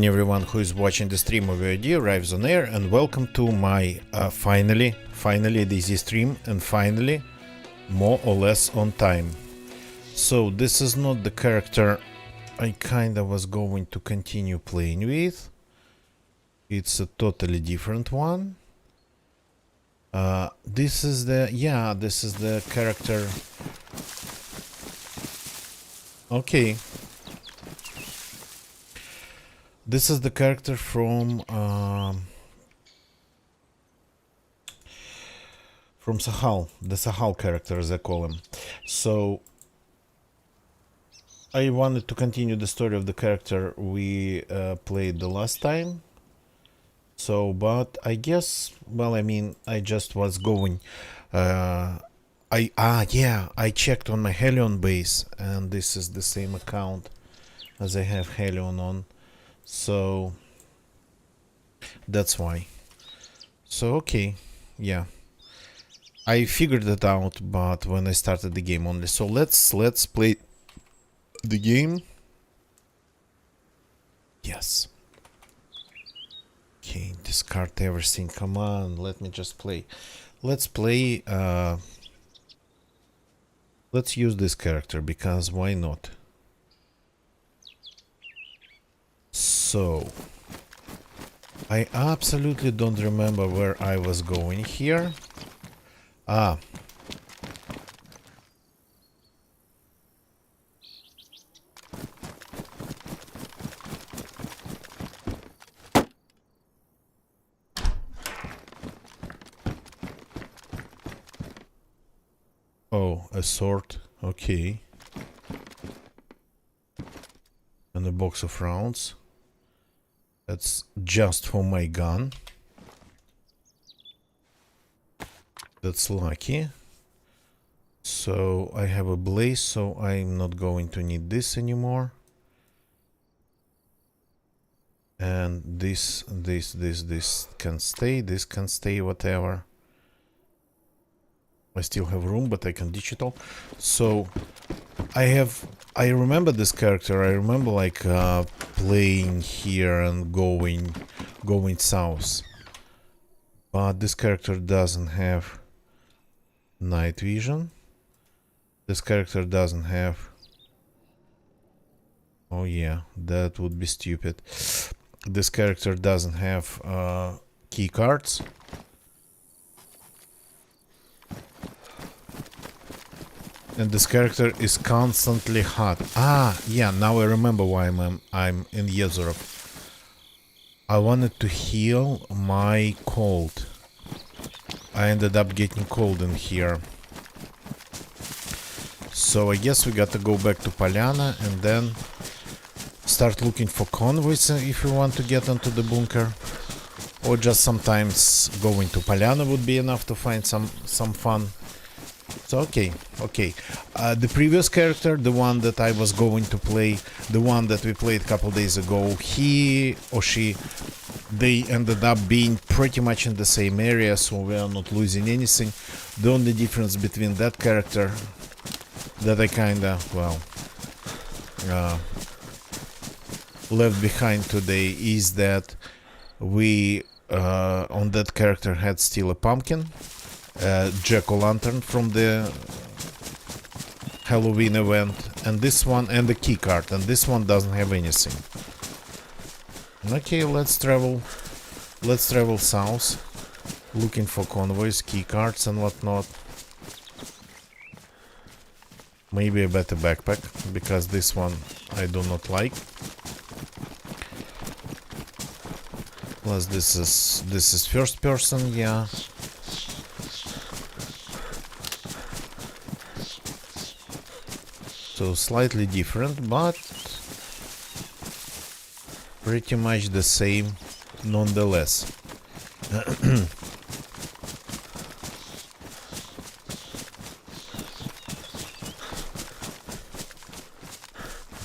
morning everyone who is watching the stream of VOD arrives on air, and welcome to my finally DayZ stream, and finally more or less on time. So this is not the character I kinda was going to continue playing with. It's a totally different one. This is the character. Okay. This is the character from Sahal, the Sahal character as I call him. So I wanted to continue the story of the character we played the last time. So, but I guess, well, I mean, I just was going. I checked on my Helion base, and this is the same account as I have Helion on. So that's why. So okay, yeah, I figured it out, but when I started the game only. So let's play the game. Yes. Okay, discard everything. Come on, let me just play. Let's play. Let's use this character because why not? So, I absolutely don't remember where I was going here. Ah. Oh, a sword. Okay. And a box of rounds. That's just for my gun. That's lucky. So I have a blaze, so I'm not going to need this anymore. And this can stay, this can stay, whatever. I still have room, but I can digital. So I remember this character. I remember like playing here and going south. But this character doesn't have night vision. This character doesn't have. Oh yeah, that would be stupid. This character doesn't have key cards. And this character is constantly hot. Ah, yeah, now I remember why I'm in Yezorov. I wanted to heal my cold. I ended up getting cold in here. So I guess we got to go back to Polyana and then start looking for convoys if we want to get into the bunker. Or just sometimes going to Polyana would be enough to find some fun. So okay. The previous character, the one that I was going to play, the one that we played a couple days ago, he or she, they ended up being pretty much in the same area, so we are not losing anything. The only difference between that character that I kinda, well, left behind today is that we, on that character had still a pumpkin. Jack-o'-lantern from the Halloween event, and this one, and the key card, and this one doesn't have anything. Okay, let's travel south, looking for convoys, key cards and whatnot. Maybe a better backpack, because this one I do not like. Plus this is first person, yeah. So slightly different, but pretty much the same nonetheless. I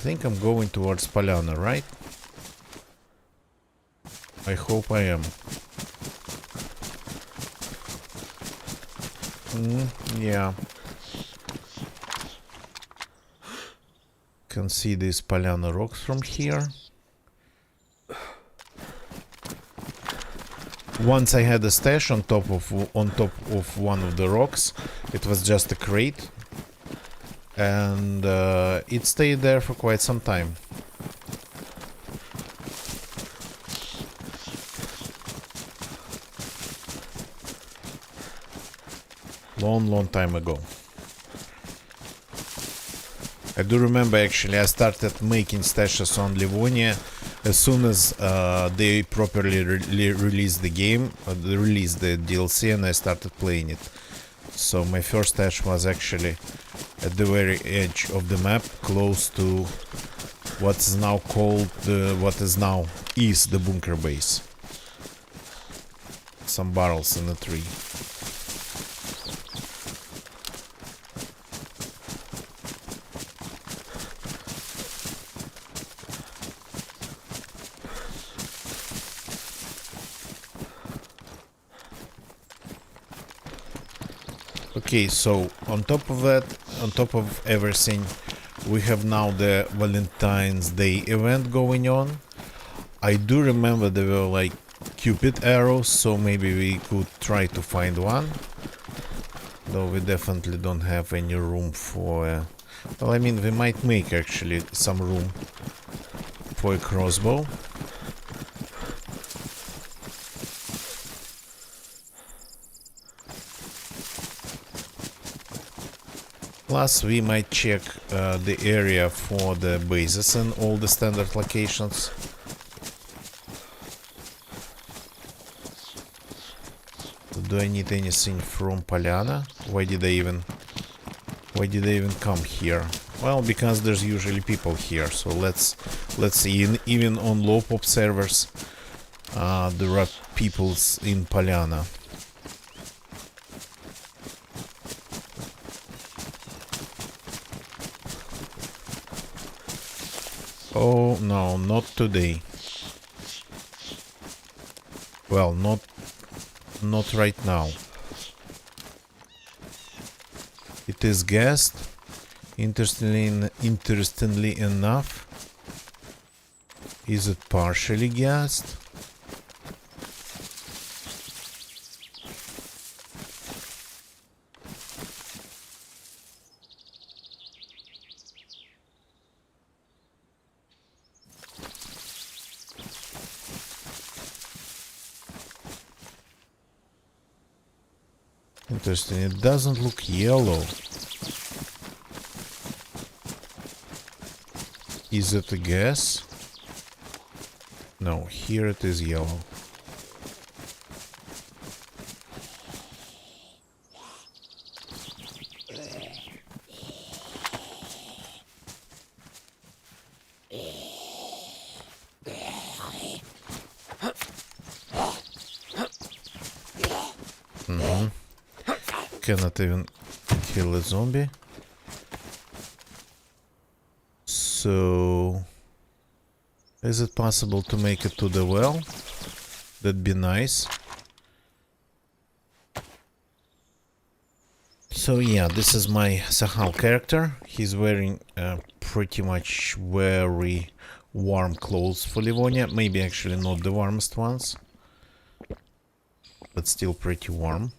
think I'm going towards Polyana, right? I hope I am. Yeah. Can see these Polyana rocks from here. Once I had a stash on top of one of the rocks. It was just a crate, and it stayed there for quite some time. Long time ago. I do remember actually I started making stashes on Livonia as soon as they properly released the game, they released the DLC, and I started playing it. So my first stash was actually at the very edge of the map, close to what is now called is the bunker base. Some barrels in a tree. Okay, so on top of that, on top of everything, we have now the Valentine's Day event going on. I do remember there were like Cupid arrows, so maybe we could try to find one. Though we definitely don't have any room for... well, I mean, we might make actually some room for a crossbow. Plus, we might check the area for the bases and all the standard locations. Do I need anything from Polyana? Why did I even come here? Well, because there's usually people here. So let's see. Even on low pop servers, there are peoples in Polyana. Oh no, not today. Well, not right now. It is gassed. Interestingly enough, is it partially gassed? Interesting, it doesn't look yellow. Is it a gas? No, here it is yellow. Cannot even kill a zombie. So, is it possible to make it to the well? That'd be nice. So yeah, this is my Sahal character. He's wearing pretty much very warm clothes for Livonia. Maybe actually not the warmest ones, but still pretty warm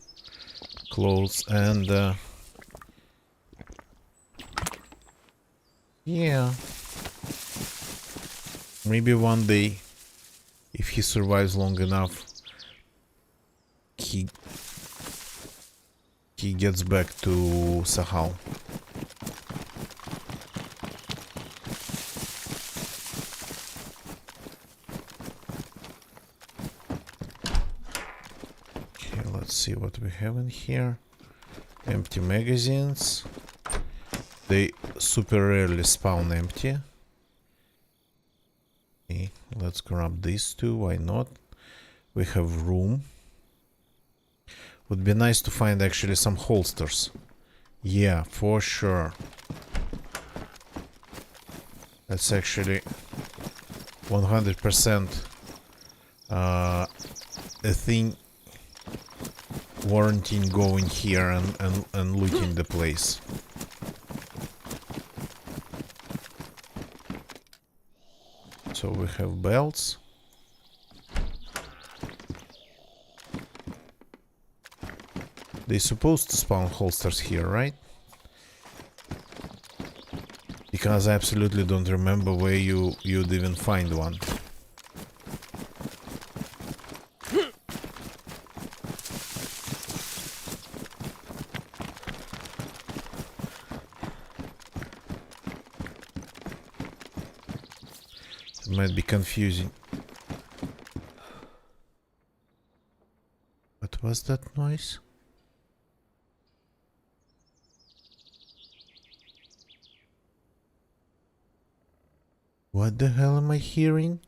clothes. And yeah, maybe one day, if he survives long enough, he gets back to Sahal. Okay, let's see what we have in here. Empty magazines. They super rarely spawn empty. Okay, let's grab these two, why not? We have room. Would be nice to find actually some holsters. Yeah, for sure. That's actually 100% a thing warranting going here and looting the place. So we have belts. They're supposed to spawn holsters here, right? Because I absolutely don't remember where you'd even find one. It might be confusing. What was that noise? What the hell am I hearing?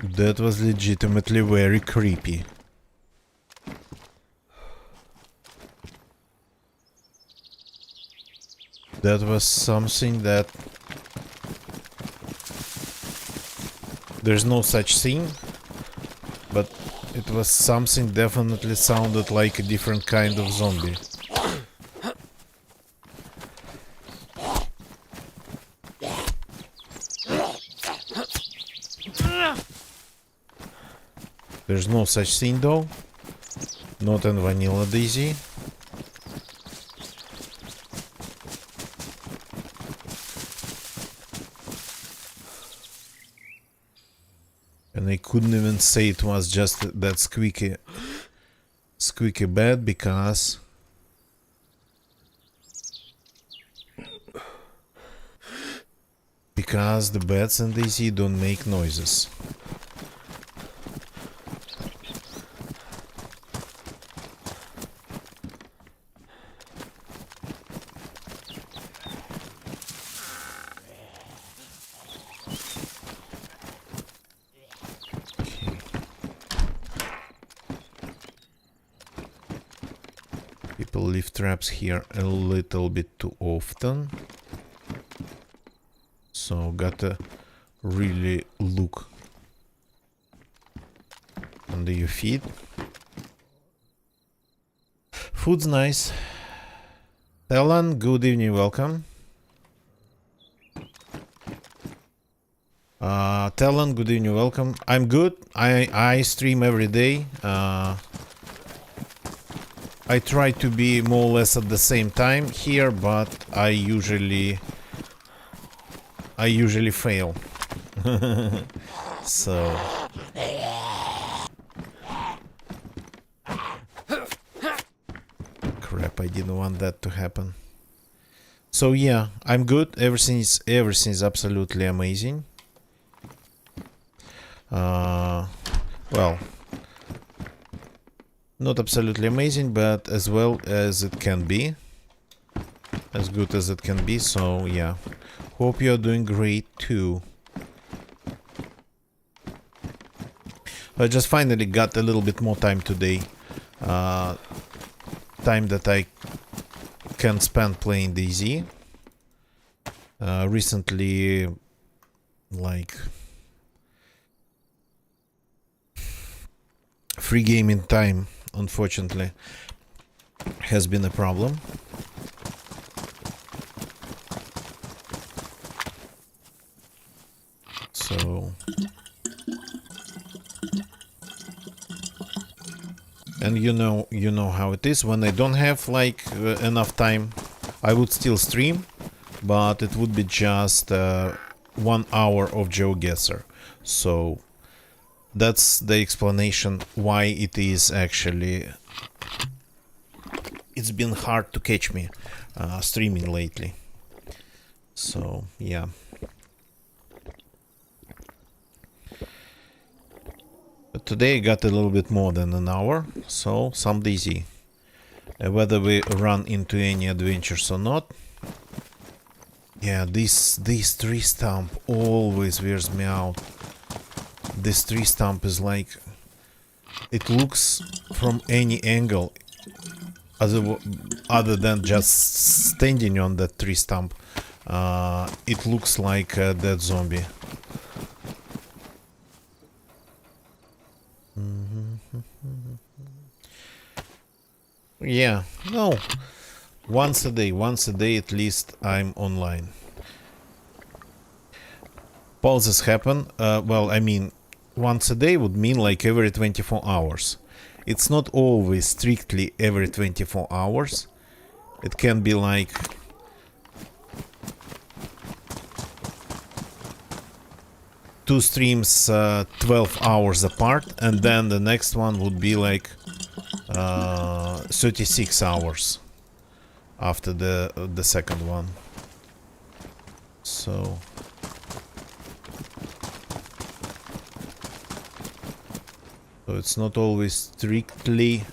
That was legitimately very creepy. That was something that... There's no such thing, but it was something definitely sounded like a different kind of zombie. There's no such thing though. Not in Vanilla Daisy. And I couldn't even say it was just that squeaky bed because the beds in Daisy don't make noises. People leave traps here a little bit too often. So gotta really look under your feet. Food's nice. Talon, good evening, welcome. Talon, good evening, welcome. I'm good. I stream every day. I try to be more or less at the same time here, but I usually fail. So crap, I didn't want that to happen. So yeah, I'm good. Everything's absolutely amazing. Well, not absolutely amazing, but as well as it can be. As good as it can be, so yeah. Hope you're doing great too. I just finally got a little bit more time today. Time that I can spend playing DayZ. Recently, like... free gaming time, unfortunately, has been a problem. So... and you know how it is. When I don't have like enough time, I would still stream, but it would be just 1 hour of GeoGuessr. So that's the explanation why it is actually... it's been hard to catch me streaming lately. So yeah. But today I got a little bit more than an hour, so some DayZ. Whether we run into any adventures or not. Yeah, this tree stump always wears me out. This tree stump is like... it looks from any angle other than just standing on that tree stump. It looks like a dead zombie. Yeah, no. Once a day at least I'm online. Pauses happen, well, I mean, once a day would mean like every 24 hours. It's not always strictly every 24 hours. It can be like two streams 12 hours apart, and then the next one would be like 36 hours after the second one. So it's not always strictly.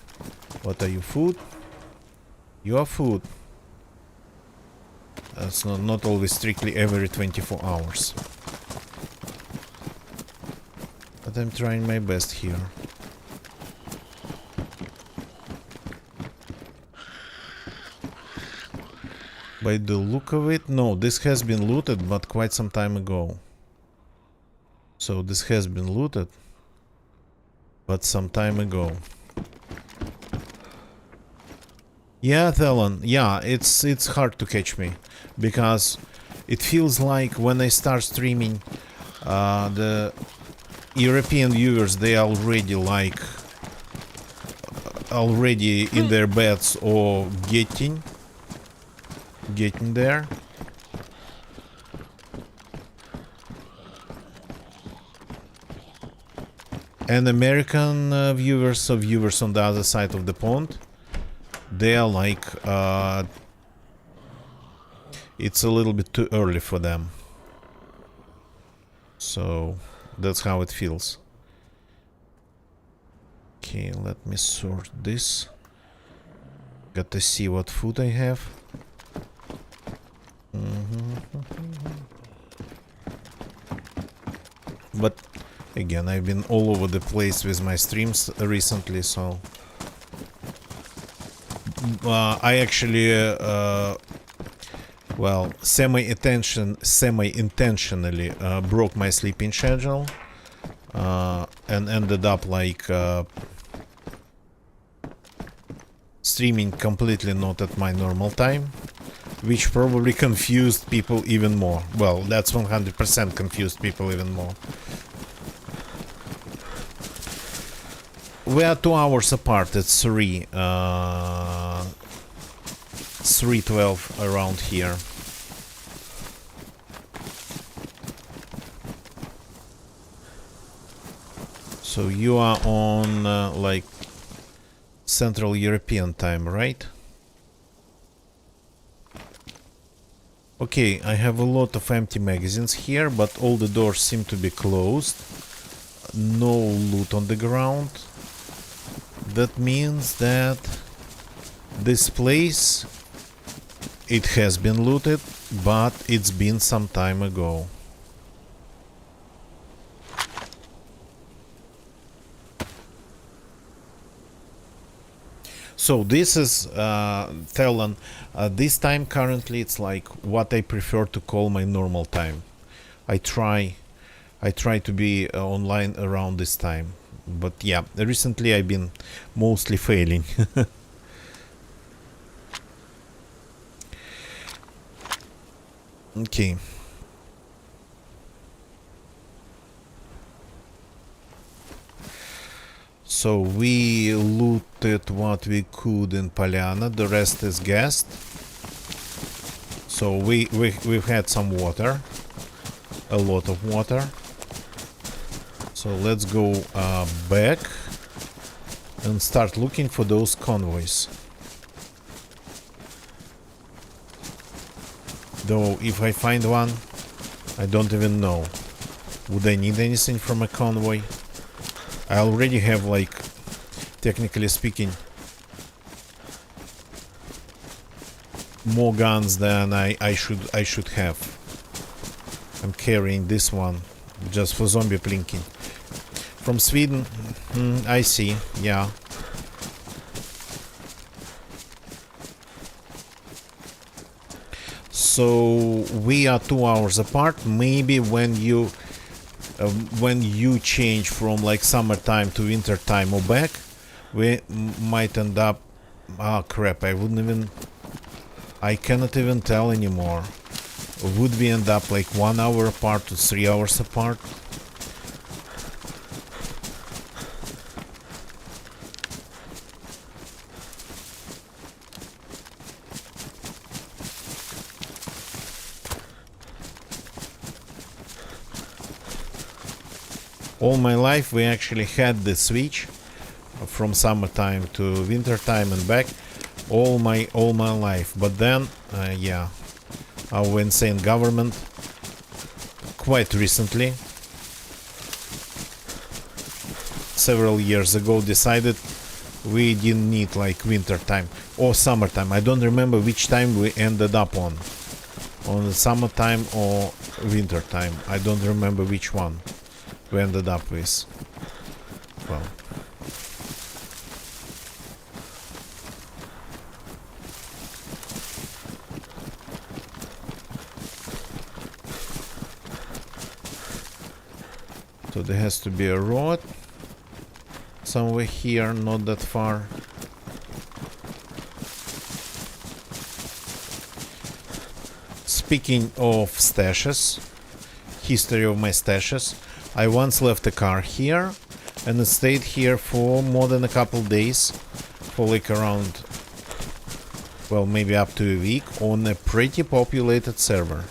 What are you, food? You are food. It's not always strictly every 24 hours. But I'm trying my best here. By the look of it, no, this has been looted, but quite some time ago. So this has been looted, but some time ago. Yeah, Thelen, yeah, it's hard to catch me, because it feels like when I start streaming, the European viewers, they are already like already in their beds or getting there. And American viewers, so viewers on the other side of the pond, they are like it's a little bit too early for them. So that's how it feels. Okay, let me sort this. Got to see what food I have. But again, I've been all over the place with my streams recently, so I actually well, semi-intentionally broke my sleeping schedule and ended up like streaming completely not at my normal time, which probably confused people even more. Well, that's 100% confused people even more. We are 2 hours apart. It's 3:12 around here. So you are on like Central European time, right? Okay, I have a lot of empty magazines here, but all the doors seem to be closed. No loot on the ground. That means that this place, it has been looted, but it's been some time ago. So this is Thelen. This time currently it's like what I prefer to call my normal time. I try to be online around this time. But yeah, recently I've been mostly failing. Okay. So we looted what we could in Polyana, the rest is gassed. So we've had some water, a lot of water. So let's go back and start looking for those convoys. Though if I find one, I don't even know. Would I need anything from a convoy? I already have, like, technically speaking, more guns than I should have. I'm carrying this one just for zombie plinking. From Sweden, I see, yeah. So we are 2 hours apart. Maybe when you change from like summertime to winter time or back, we might end up. Ah, crap! I wouldn't even I cannot even tell anymore. Would we end up like 1 hour apart to 3 hours apart? All my life we actually had the switch from summertime to wintertime and back all my life, but then yeah, our insane government quite recently, several years ago, decided we didn't need like winter time or summertime. I don't remember which time we ended up on the summertime or winter time. I don't remember which one we ended up with. Well, so there has to be a road somewhere here, not that far. Speaking of stashes, history of my stashes, I once left a car here and it stayed here for more than a couple days, for like around, well, maybe up to a week, on a pretty populated server.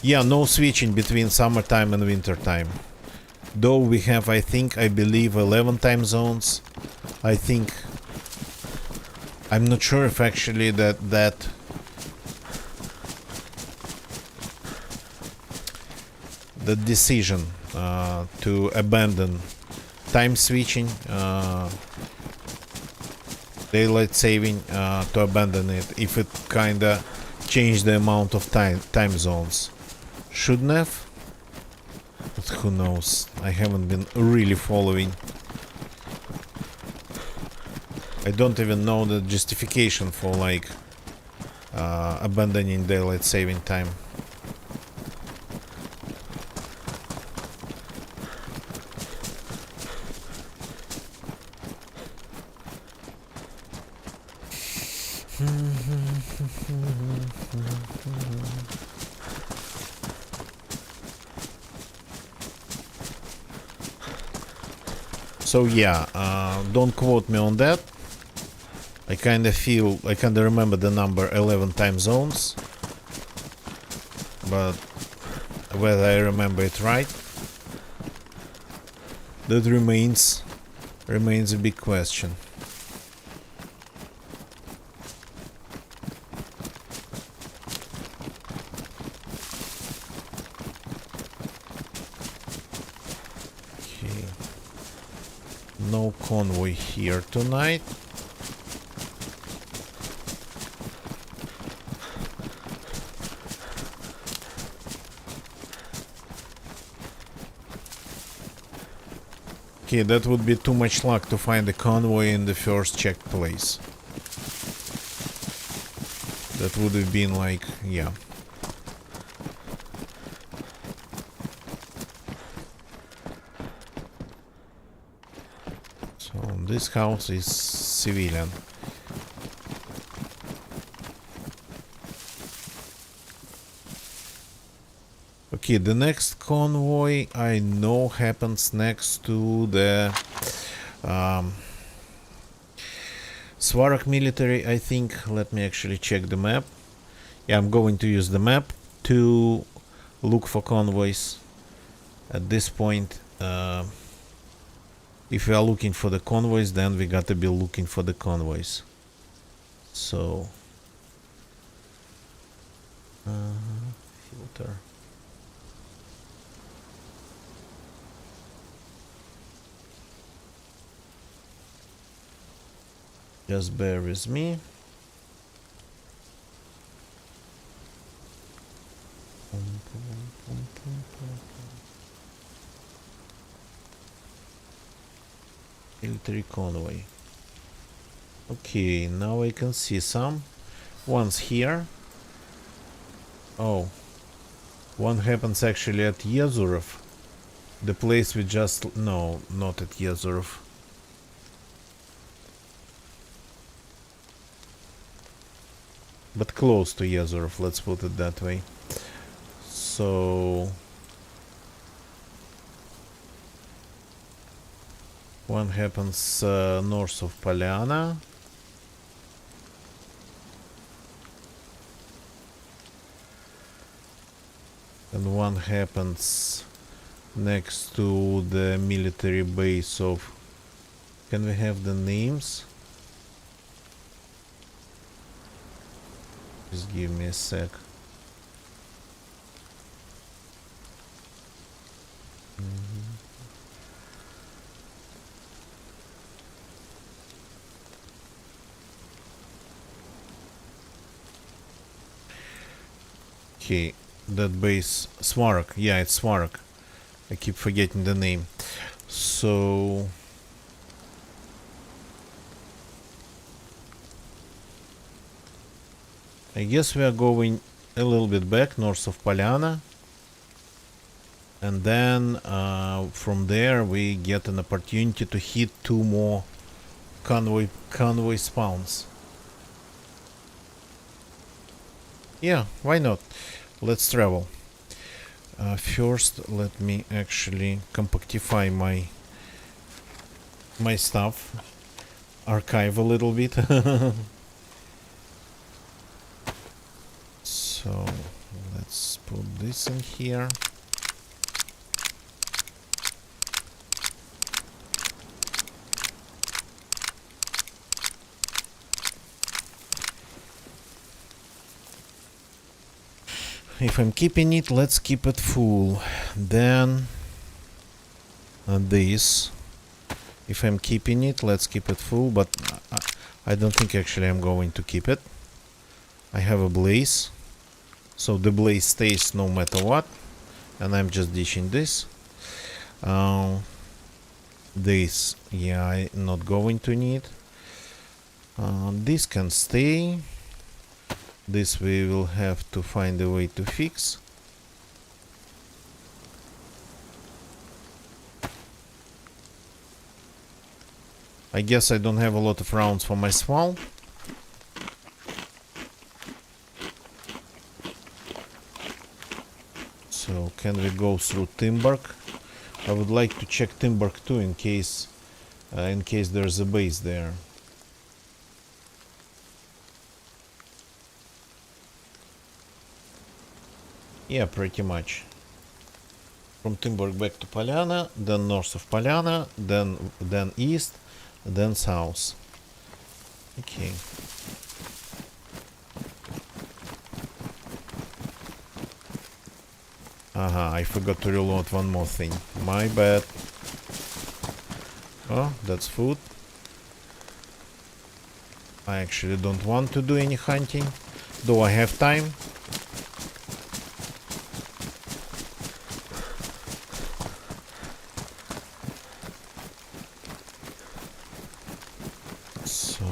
Yeah, no switching between summertime and wintertime. Though we have, I believe 11 time zones. I'm not sure if actually that the decision to abandon time switching, daylight saving, to abandon it, if it kinda changed the amount of time zones. Shouldn't have, but who knows? I haven't been really following. I don't even know the justification for like abandoning daylight saving time. So yeah, don't quote me on that. I kinda remember the number 11 time zones, but whether I remember it right, that remains a big question. Okay, no convoy here tonight. Okay, that would be too much luck to find a convoy in the first checked place. That would have been like, yeah. So this house is civilian. Okay, the next convoy I know happens next to the Svarak military, I think. Let me actually check the map. Yeah, I'm going to use the map to look for convoys. At this point, if we are looking for the convoys, then we gotta be looking for the convoys. So, filter. Just bear with me. Military convoy. Okay, now I can see some. One's here. Oh, one happens actually at Yezurov. The place we just... No, not at Yezurov. but close to Yezorov, let's put it that way. So one happens north of Polyana. And one happens next to the military base of... Can we have the names? Just give me a sec. Okay, that base... Svarok. Yeah, it's Svarok. I keep forgetting the name. So... I guess we are going a little bit back, north of Polyana. And then from there we get an opportunity to hit 2 more convoy spawns. Yeah, why not? Let's travel. First, let me actually compactify my stuff, archive a little bit. So let's put this in here. If I'm keeping it, let's keep it full. Then this. If I'm keeping it, let's keep it full, but I don't think actually I'm going to keep it. I have a blaze, so the blaze stays no matter what, and I'm just dishing this. This, yeah, I'm not going to need. This can stay. This we will have to find a way to fix. I guess I don't have a lot of rounds for my swal. So can we go through Timberg? I would like to check Timberg too in case there's a base there. Yeah, pretty much. From Timberg back to Polyana, then north of Polyana, then east, then south. Okay. Aha, I forgot to reload one more thing. My bad. Oh, that's food. I actually don't want to do any hunting, though I have time. So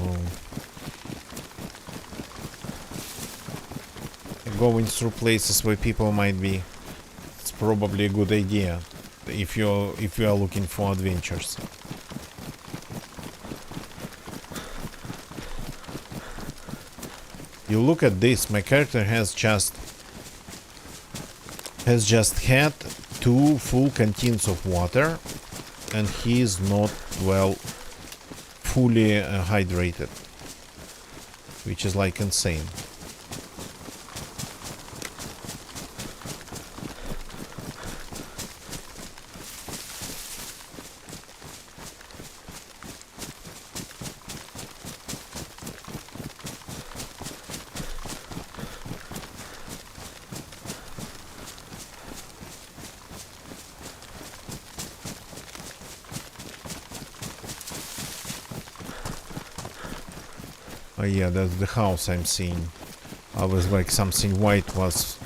going through places where people might be, it's probably a good idea if you are looking for adventures. You look at this, my character has just had 2 full canteens of water, and he is not, well, fully hydrated, which is like insane. Oh yeah, that's the house I'm seeing. I was like something white was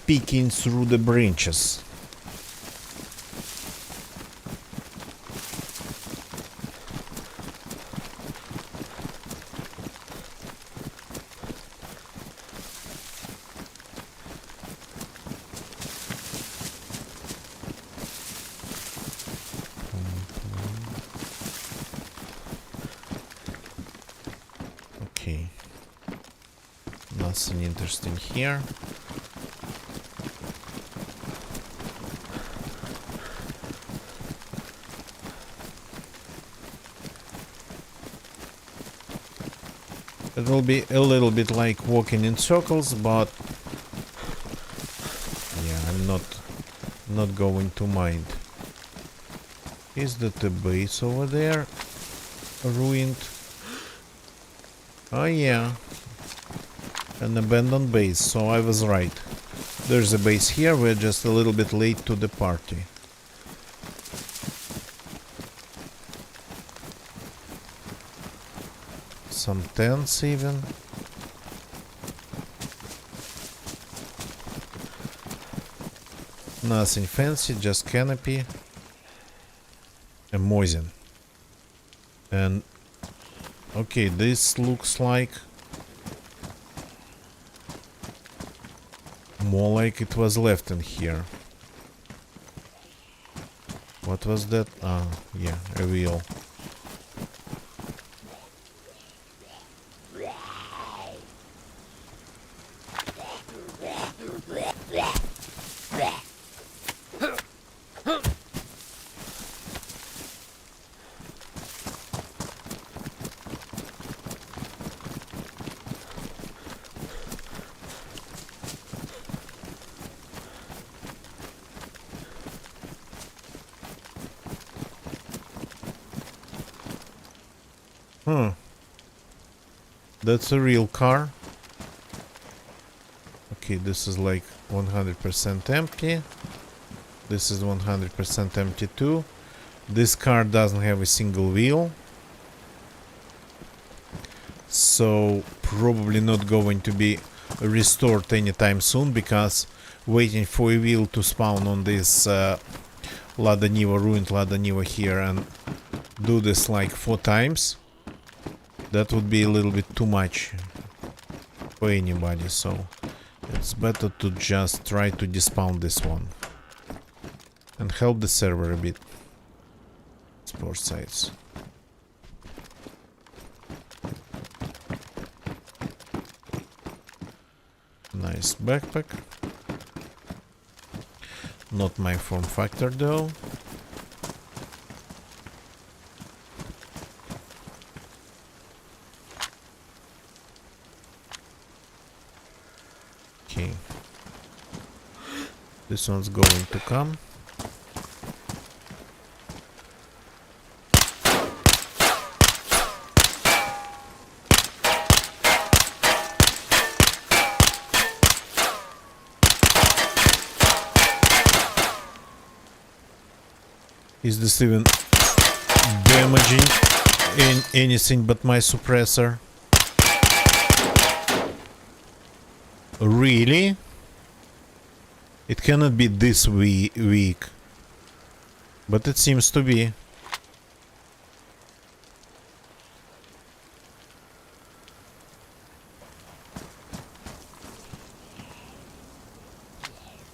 peeking through the branches. Okay. Nothing interesting here. It will be a little bit like walking in circles, but yeah, I'm not going to mind. Is that the base over there? Ruined? Oh yeah, an abandoned base, so I was right. There's a base here, we're just a little bit late to the party. Some tents even. Nothing fancy, just canopy. Amazing. And okay, this looks like more like it was left in here. What was that? Ah, yeah, a wheel. That's a real car. Okay, this is like 100% empty. This is 100% empty too. This car doesn't have a single wheel. So probably not going to be restored anytime soon, because waiting for a wheel to spawn on this Lada Niva, ruined Lada Niva here, and do this like 4 times, that would be a little bit too much for anybody, so it's better to just try to despawn this one and help the server a bit. Explore sites. Nice backpack. Not my form factor though. Okay. This one's going to come. Is this even damaging anything but my suppressor? Really? It cannot be this weak. But it seems to be.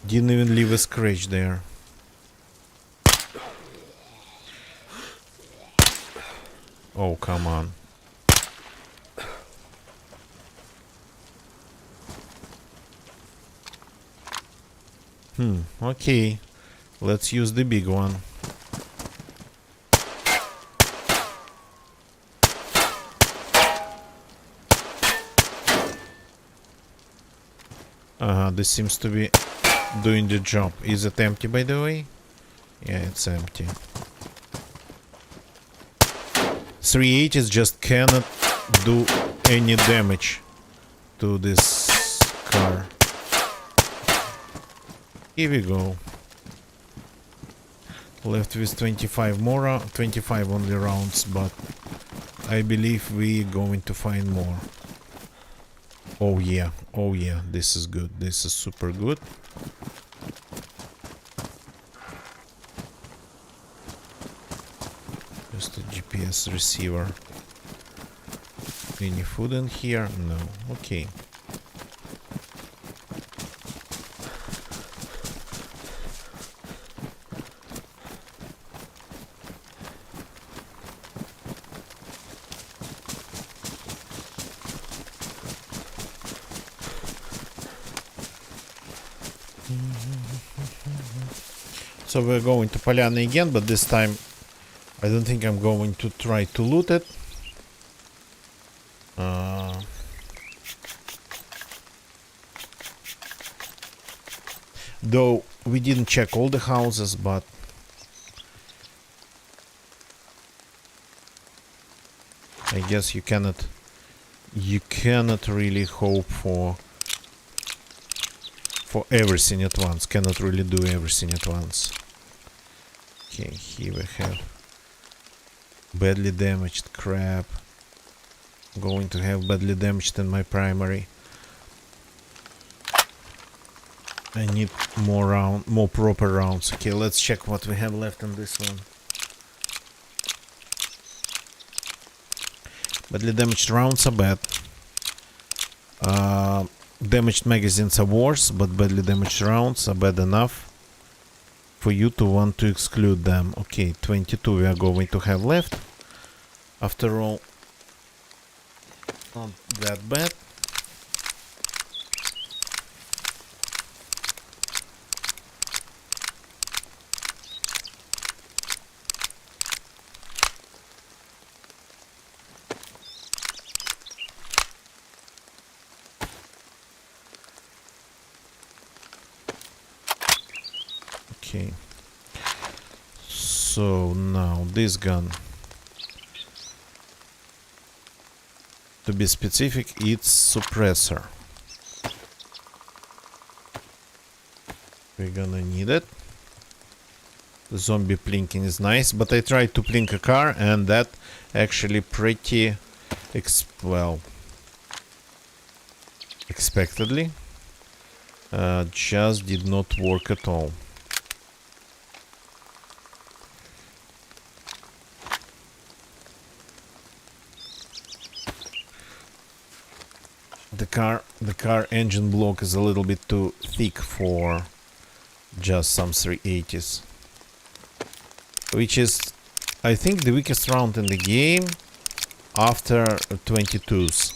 Didn't even leave a scratch there. Oh, come on. Okay. Let's use the big one. This seems to be doing the job. Is it empty, by the way? Yeah, it's empty. 380s just cannot do any damage to this car. Here we go. Left with 25 more, 25 only rounds, but I believe we're going to find more. Oh yeah, this is good. This is super good. Just a GPS receiver. Any food in here? No. Okay. So we're going to Polyana again, but this time I don't think I'm going to try to loot it. Though we didn't check all the houses, but I guess you cannot really hope for everything at once. Cannot really do everything at once. Okay, here we have badly damaged crap. Going to have badly damaged in my primary. I need more proper rounds. Okay, let's check what we have left in this one. Badly damaged rounds are bad. Damaged magazines are worse, but badly damaged rounds are bad enough for you to want to exclude them. Okay, 22 we are going to have left. After all, not that bad. Okay, so now this gun, to be specific, it's suppressor. We're gonna need it. The zombie plinking is nice, but I tried to plink a car and that actually pretty expectedly just did not work at all. The car engine block is a little bit too thick for just some 380s, which is, I think, the weakest round in the game after 22s.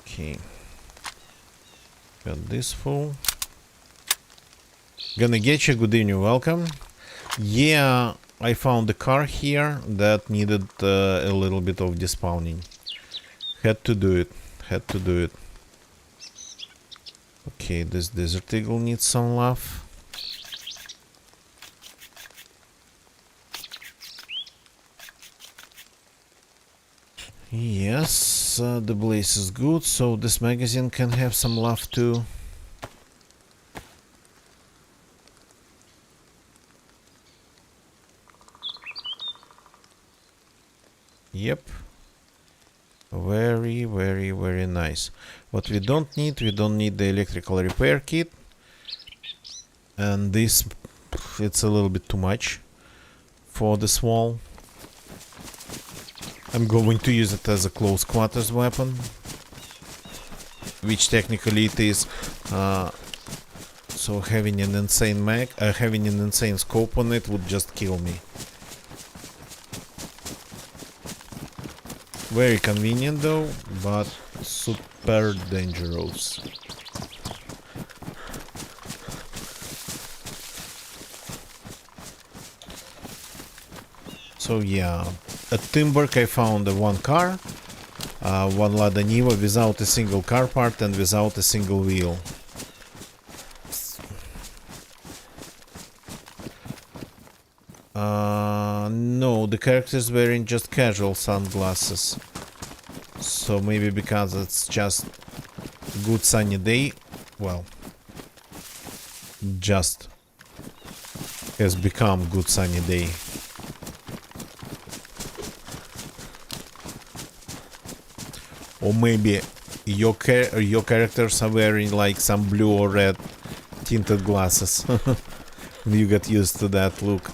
Okay. Got this full. Gonna get you. Good evening, welcome. Yeah, I found a car here that needed a little bit of despawning. Had to do it. Okay, this desert eagle needs some love. Yes, the blaze is good, so this magazine can have some love too. Yep. Very, very, very nice. What we don't need the electrical repair kit. And this, it's a little bit too much for this wall. I'm going to use it as a close quarters weapon, which technically it is. So having an insane scope on it would just kill me. Very convenient though, but super dangerous. So yeah, at Timberk I found one car, one Lada Niva without a single car part and without a single wheel. No, the character is wearing just casual sunglasses. So maybe because it's just good sunny day, well, just has become good sunny day. Or maybe your characters are wearing like some blue or red tinted glasses. You got used to that look.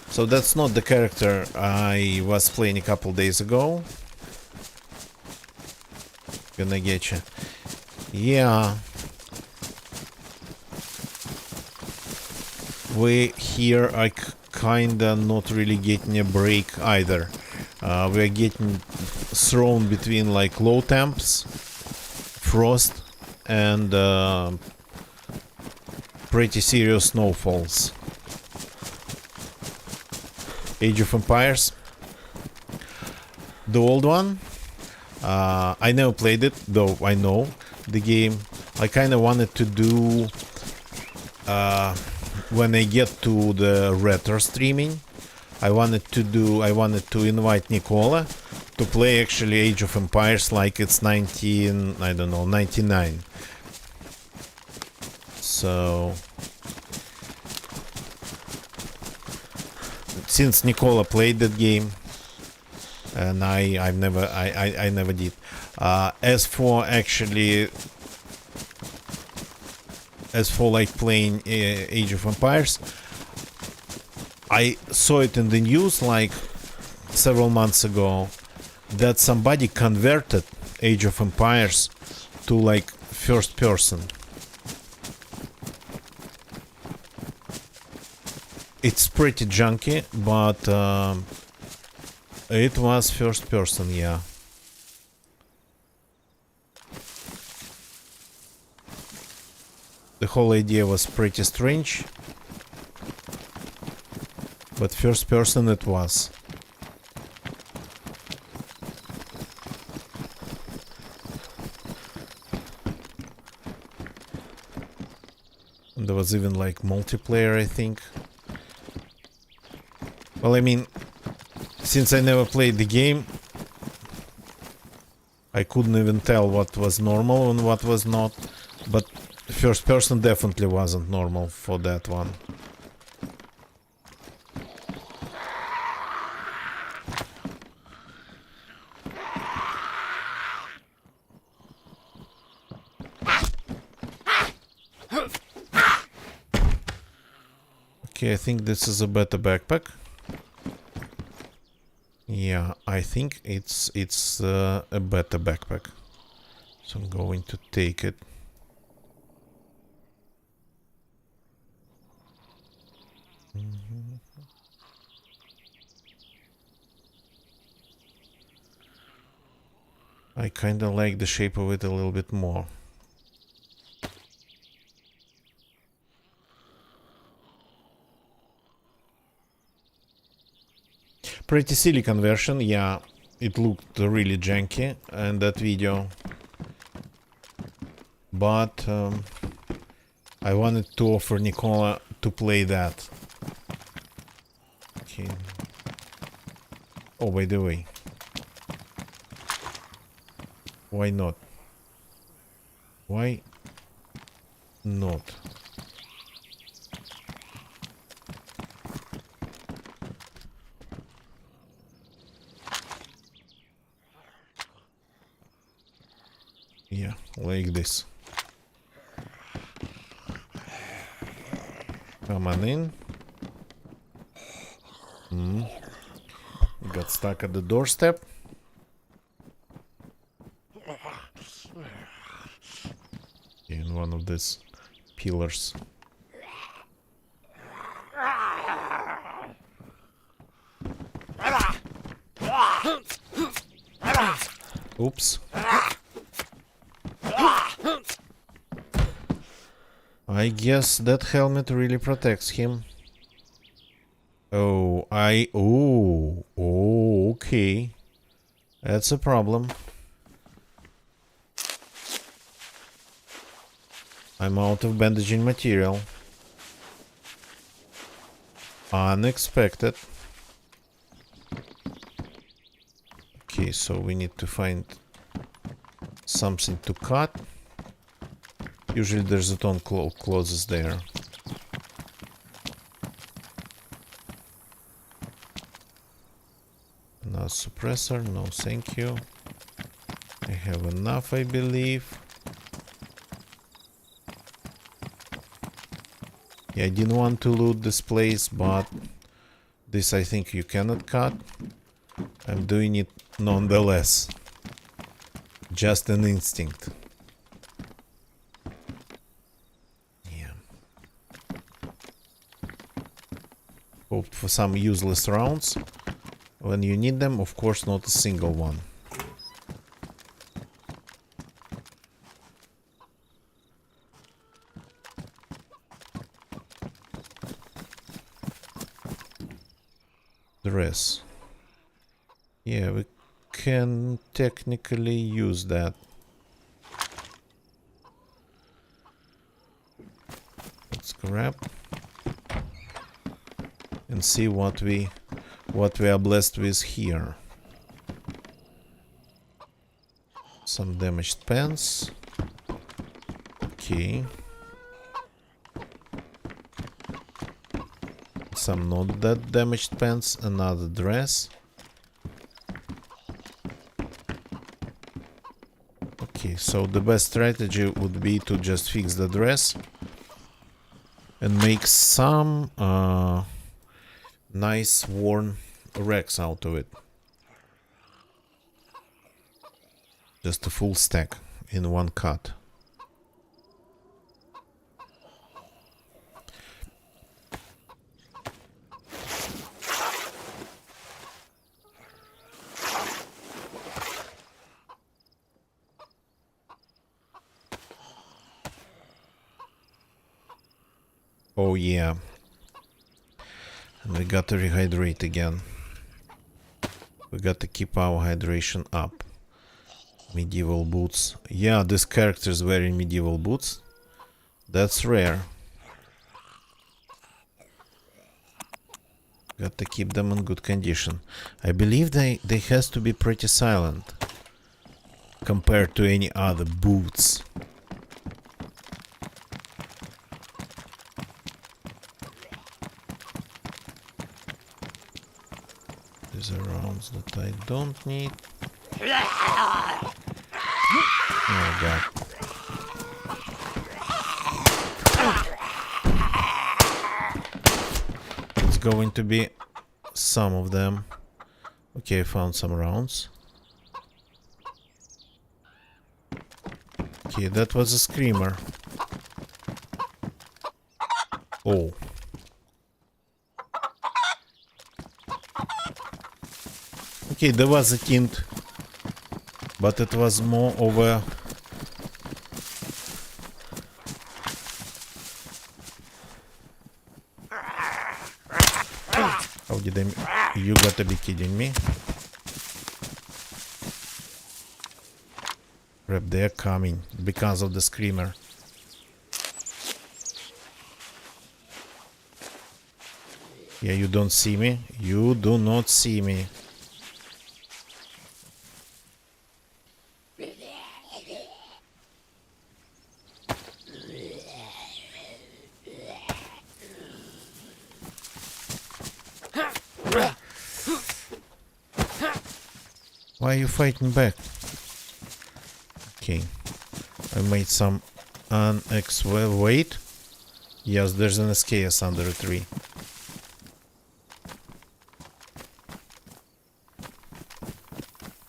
So that's not the character I was playing a couple days ago. Gonna get you. Yeah. We here are kinda not really getting a break either. We're getting thrown between like low temps, frost, and pretty serious snowfalls. Age of Empires, the old one. I never played it, though I know the game. I kind of wanted to do when I get to the retro streaming. I wanted to invite Nicola to play actually Age of Empires like it's 99. So since Nicola played that game, and I never did. As for like playing Age of Empires, I saw it in the news like several months ago that somebody converted Age of Empires to like first person. It's pretty junky, but it was first person, yeah. The whole idea was pretty strange, but first person it was. And there was even like multiplayer, I think. Well, I mean, since I never played the game, I couldn't even tell what was normal and what was not. But first person definitely wasn't normal for that one. Okay, I think this is a better backpack. Yeah, I think it's a better backpack. So I'm going to take it. I kind of like the shape of it a little bit more. Pretty silly conversion, yeah. It looked really janky in that video. But I wanted to offer Nicola to play that. Okay. Oh, by the way. Why not? Why not? Yeah, like this. Come on in. Got stuck at the doorstep. In one of these pillars. Oops. I guess that helmet really protects him. Oh, okay. That's a problem. I'm out of bandaging material. Unexpected. Okay, so we need to find something to cut. Usually there's a ton closes there. No suppressor, no thank you. I have enough, I believe. Yeah, I didn't want to loot this place, but this I think you cannot cut. I'm doing it nonetheless. Just an instinct. Hope for some useless rounds. When you need them, of course, not a single one. Dress. Yeah, we can technically use that. Let's grab and see what we are blessed with here. Some damaged pants. Okay. Some not that damaged pants. Another dress. Okay, so the best strategy would be to just fix the dress and make some nice worn racks out of it. Just a full stack in one cut. Oh yeah. And we got to rehydrate again. We got to keep our hydration up. Medieval boots. Yeah, this character is wearing medieval boots. That's rare. Got to keep them in good condition. I believe they has to be pretty silent compared to any other boots. These are rounds that I don't need. Oh god. It's going to be some of them. Okay, I found some rounds. Okay, that was a screamer. Oh. Okay, there was a tint, but it was more of a... How did I... You gotta be kidding me. Crap, they're coming because of the screamer. Yeah, you don't see me. You do not see me. Why are you fighting back? Okay. I made some wait. Yes, there's an SKS under a tree.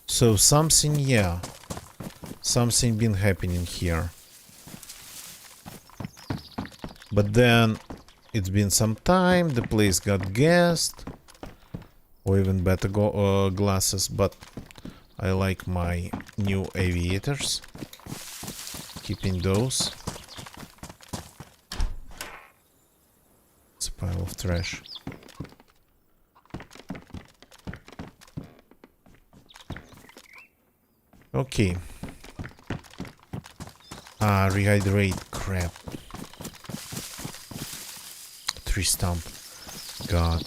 So something, yeah. Something been happening here. But then it's been some time, the place got gassed. Or even better glasses, but I like my new aviators. Keeping those. It's a pile of trash. Okay. Ah, rehydrate. Crap. Tree stump. God.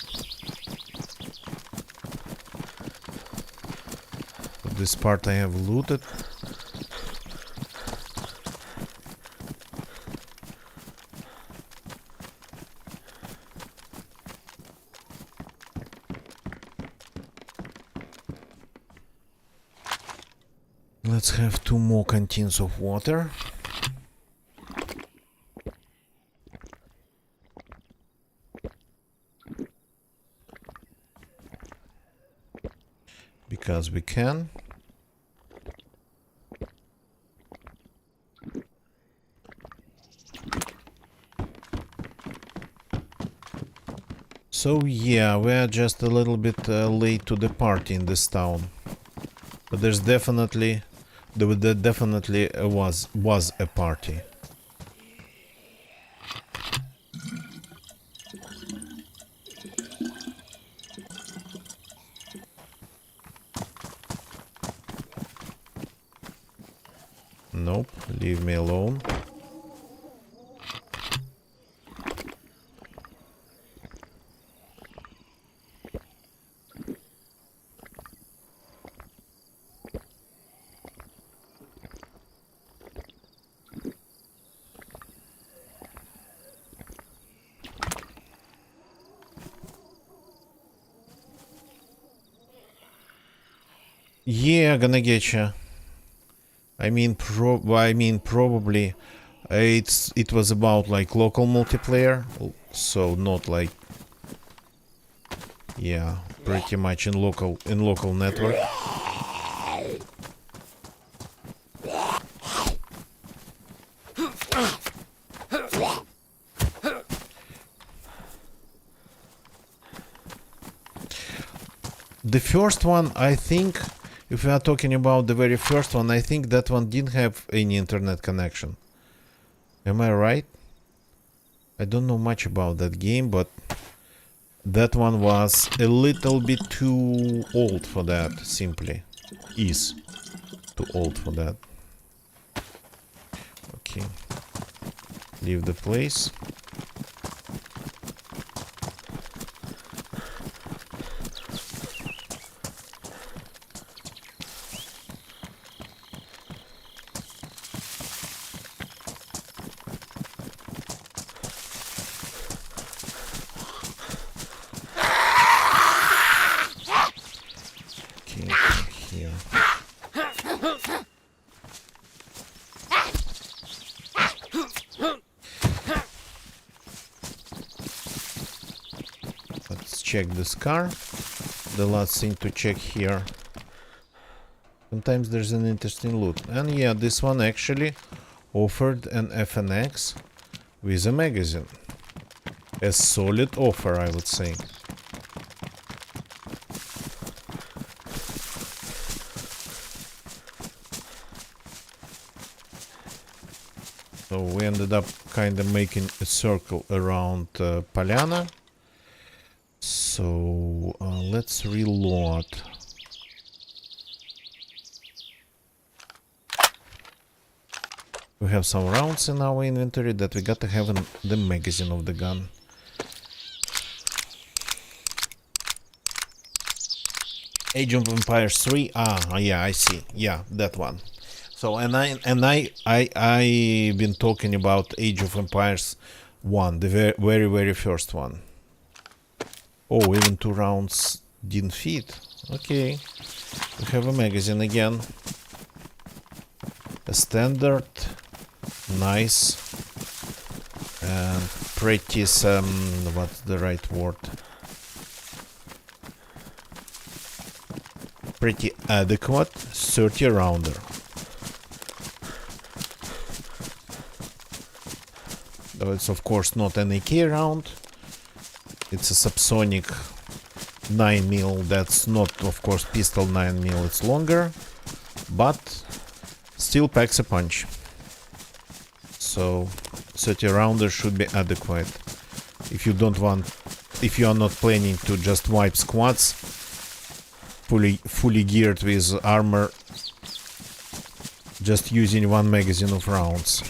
This part I have looted. Let's have 2 more canteens of water. Because we can. So yeah, we're just a little bit late to the party in this town. But there definitely was a party. Nope, leave me alone. Yeah, gonna get ya. I mean, probably it was about like local multiplayer, so not like, yeah, pretty much in local network. The first one, I think, if we are talking about the very first one, I think that one didn't have any internet connection. Am I right? I don't know much about that game, but that one was a little bit too old for that, simply. Is too old for that. Okay. Leave the place. Check this car. The last thing to check here. Sometimes there's an interesting loot. And yeah, this one actually offered an FNX with a magazine. A solid offer, I would say. So we ended up kind of making a circle around Polyana. So let's reload. We have some rounds in our inventory that we got to have in the magazine of the gun. Age of Empires 3. Ah, yeah, I see. Yeah, that one. So I been talking about Age of Empires 1, the very first one. Oh, even 2 rounds didn't fit. Okay. We have a magazine again. A standard. Nice. And pretty what's the right word? Pretty adequate 30 rounder. Though it's of course not an AK round. It's a subsonic 9mm. That's not, of course, pistol 9mm. It's longer, but still packs a punch. So 30 rounder should be adequate. If you are not planning to just wipe squads, fully geared with armor, just using one magazine of rounds.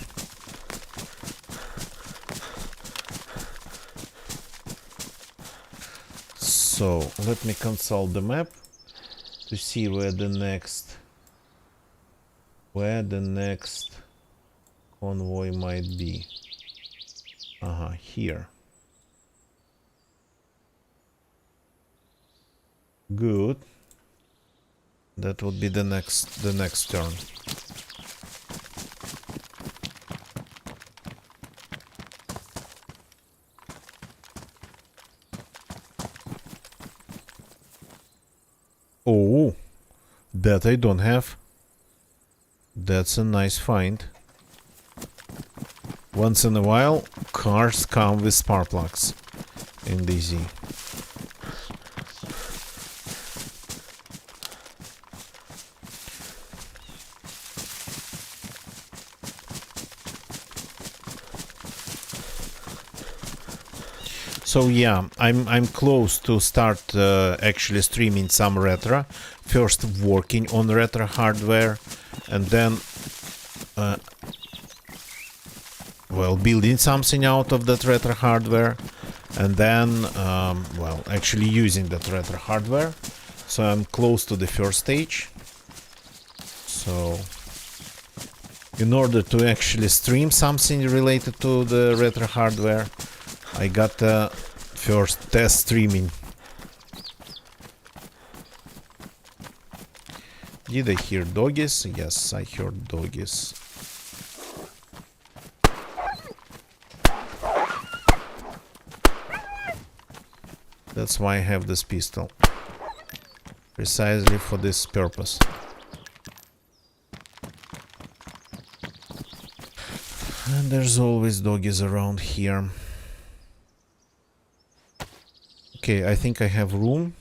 So let me consult the map to see where the next convoy might be. Here. Good. That would be the next turn. Oh, that I don't have. That's a nice find. Once in a while, cars come with spark plugs in DZ. So yeah, I'm close to start actually streaming some retro. First working on retro hardware, and then well, building something out of that retro hardware, and then well, actually using that retro hardware. So I'm close to the first stage. So in order to actually stream something related to the retro hardware, I got first test streaming. Did I hear doggies? Yes, I heard doggies. That's why I have this pistol. Precisely for this purpose. And there's always doggies around here. Okay, I think I have room.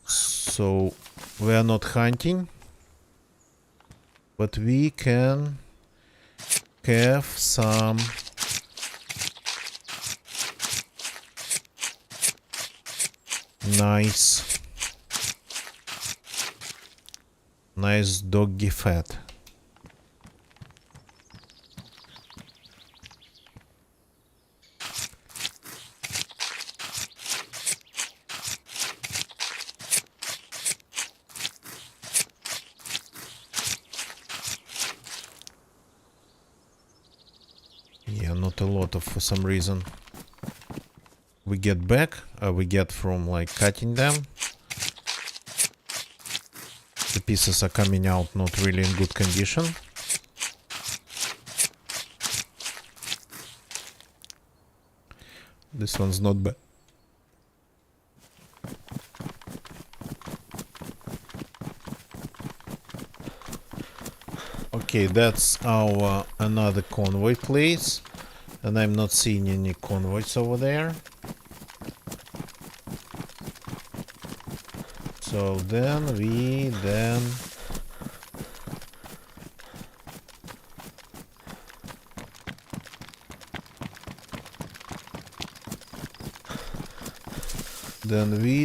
So we are not hunting, but we can have some nice doggy fat. Yeah, not a lot of, for some reason. We get back, we get from like cutting them. The pieces are coming out not really in good condition. This one's not bad. Okay, that's our another convoy place, and I'm not seeing any convoys over there. So then we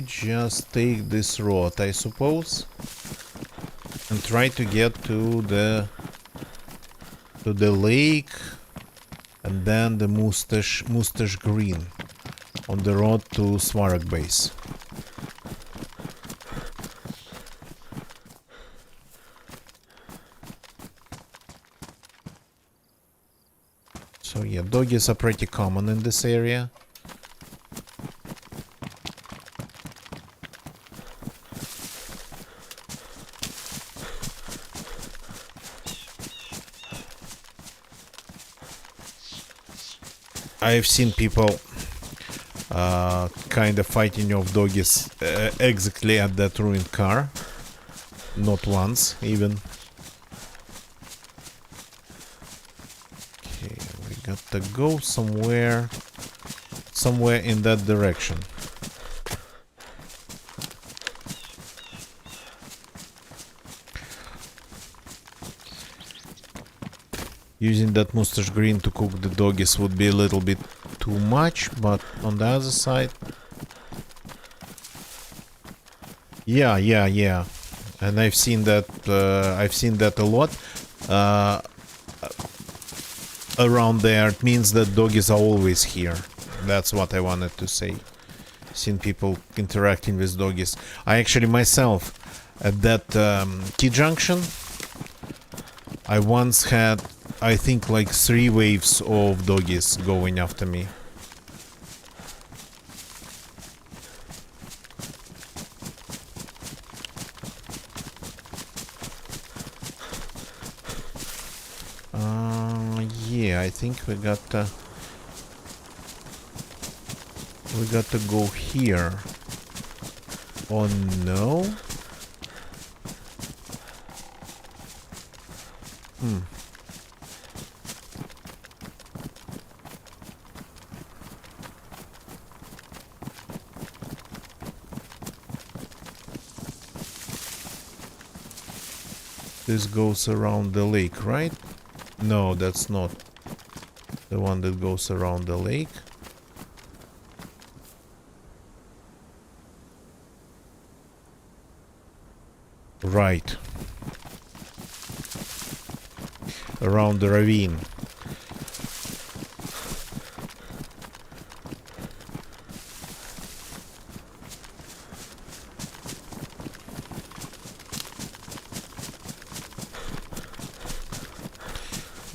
just take this road, I suppose, and try to get to the lake, and then the Mustache Green on the road to Svarog base. So yeah, doggies are pretty common in this area. I've seen people kind of fighting off doggies exactly at that ruined car. Not once, even. Okay, we got to go somewhere in that direction. Using that Mustache Green to cook the doggies would be a little bit too much, but on the other side... Yeah. And I've seen that a lot. Around there, it means that doggies are always here. That's what I wanted to say. Seen people interacting with doggies. I actually myself, at that T-junction, I once had, I think, like 3 waves of doggies going after me. Yeah, I think we got to go here. Oh no. This goes around the lake, right? No, that's not the one that goes around the lake. right around the ravine.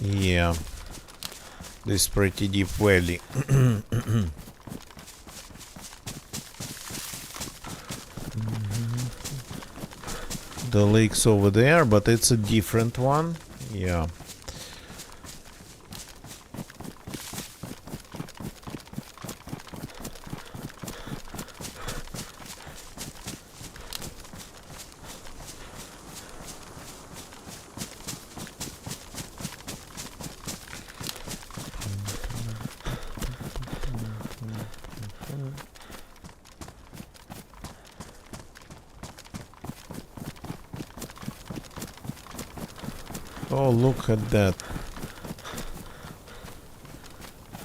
Yeah, this is pretty deep valley. The lake's over there, but it's a different one. Yeah. Oh, look at that.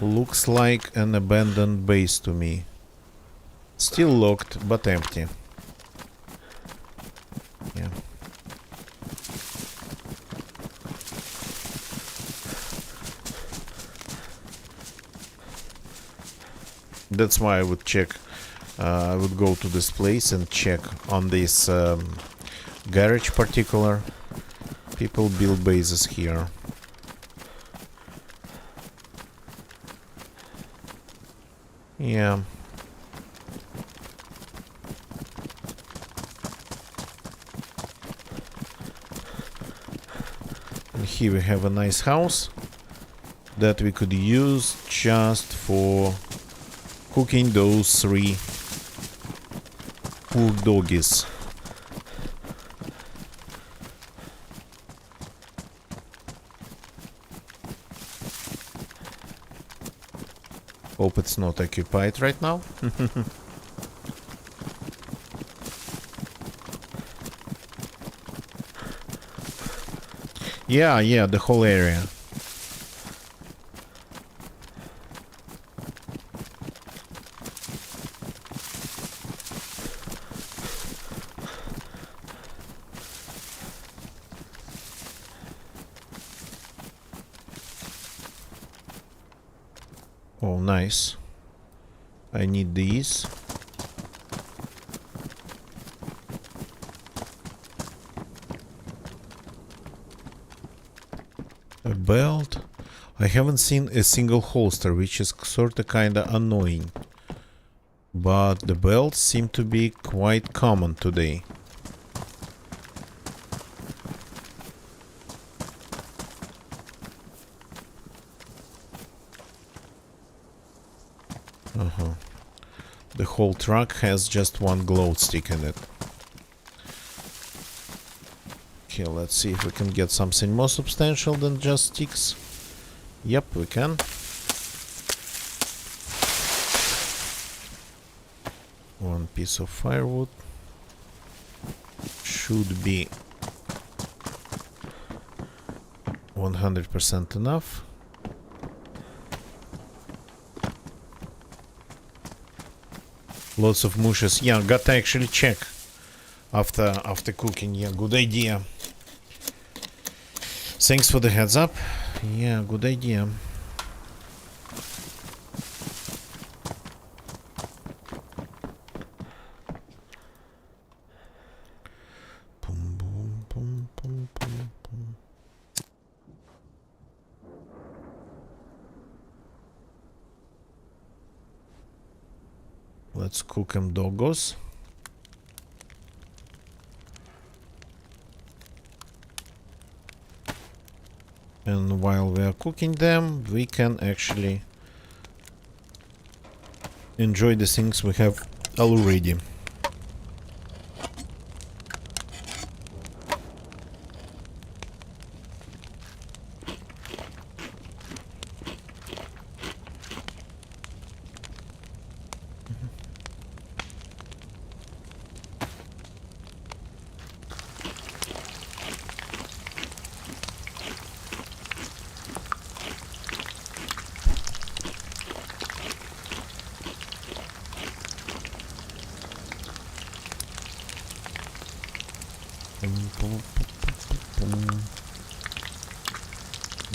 Looks like an abandoned base to me. Still locked, but empty. Yeah. That's why I would check. I would go to this place and check on this garage particular. People build bases here. Yeah. And here we have a nice house that we could use just for cooking those 3 poor doggies. Hope it's not occupied right now. Yeah, the whole area. Oh, nice. I need these. A belt. I haven't seen a single holster, which is sorta kinda annoying. But the belts seem to be quite common today. The whole truck has just one glow stick in it. Okay, let's see if we can get something more substantial than just sticks. Yep, we can. One piece of firewood should be 100% enough. Lots of mushes. Yeah, got to actually check after cooking. Yeah, good idea. Thanks for the heads up. Yeah, good idea. Boom, boom, boom, boom, boom, boom. Let's cook them doggos. And while we are cooking them, we can actually enjoy the things we have already.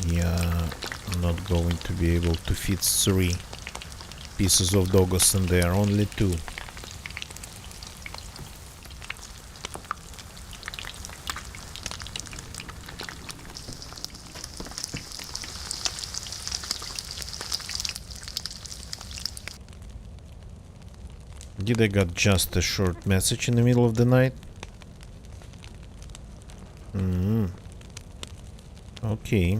Yeah, I'm not going to be able to fit 3 pieces of dogos in there, only 2. Did I got just a short message in the middle of the night? Okay.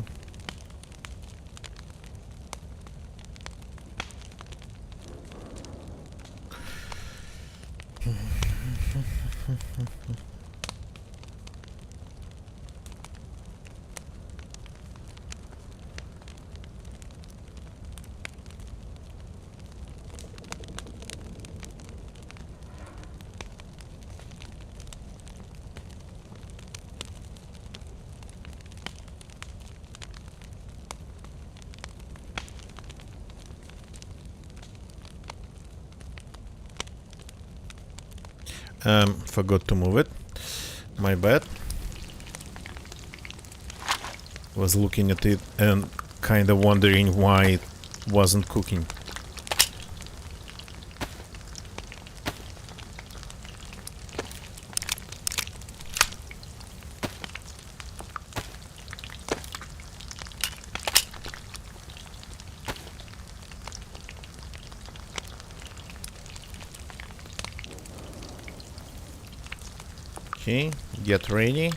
Forgot to move it. My bad. Was looking at it and kind of wondering why it wasn't cooking. Okay, get ready.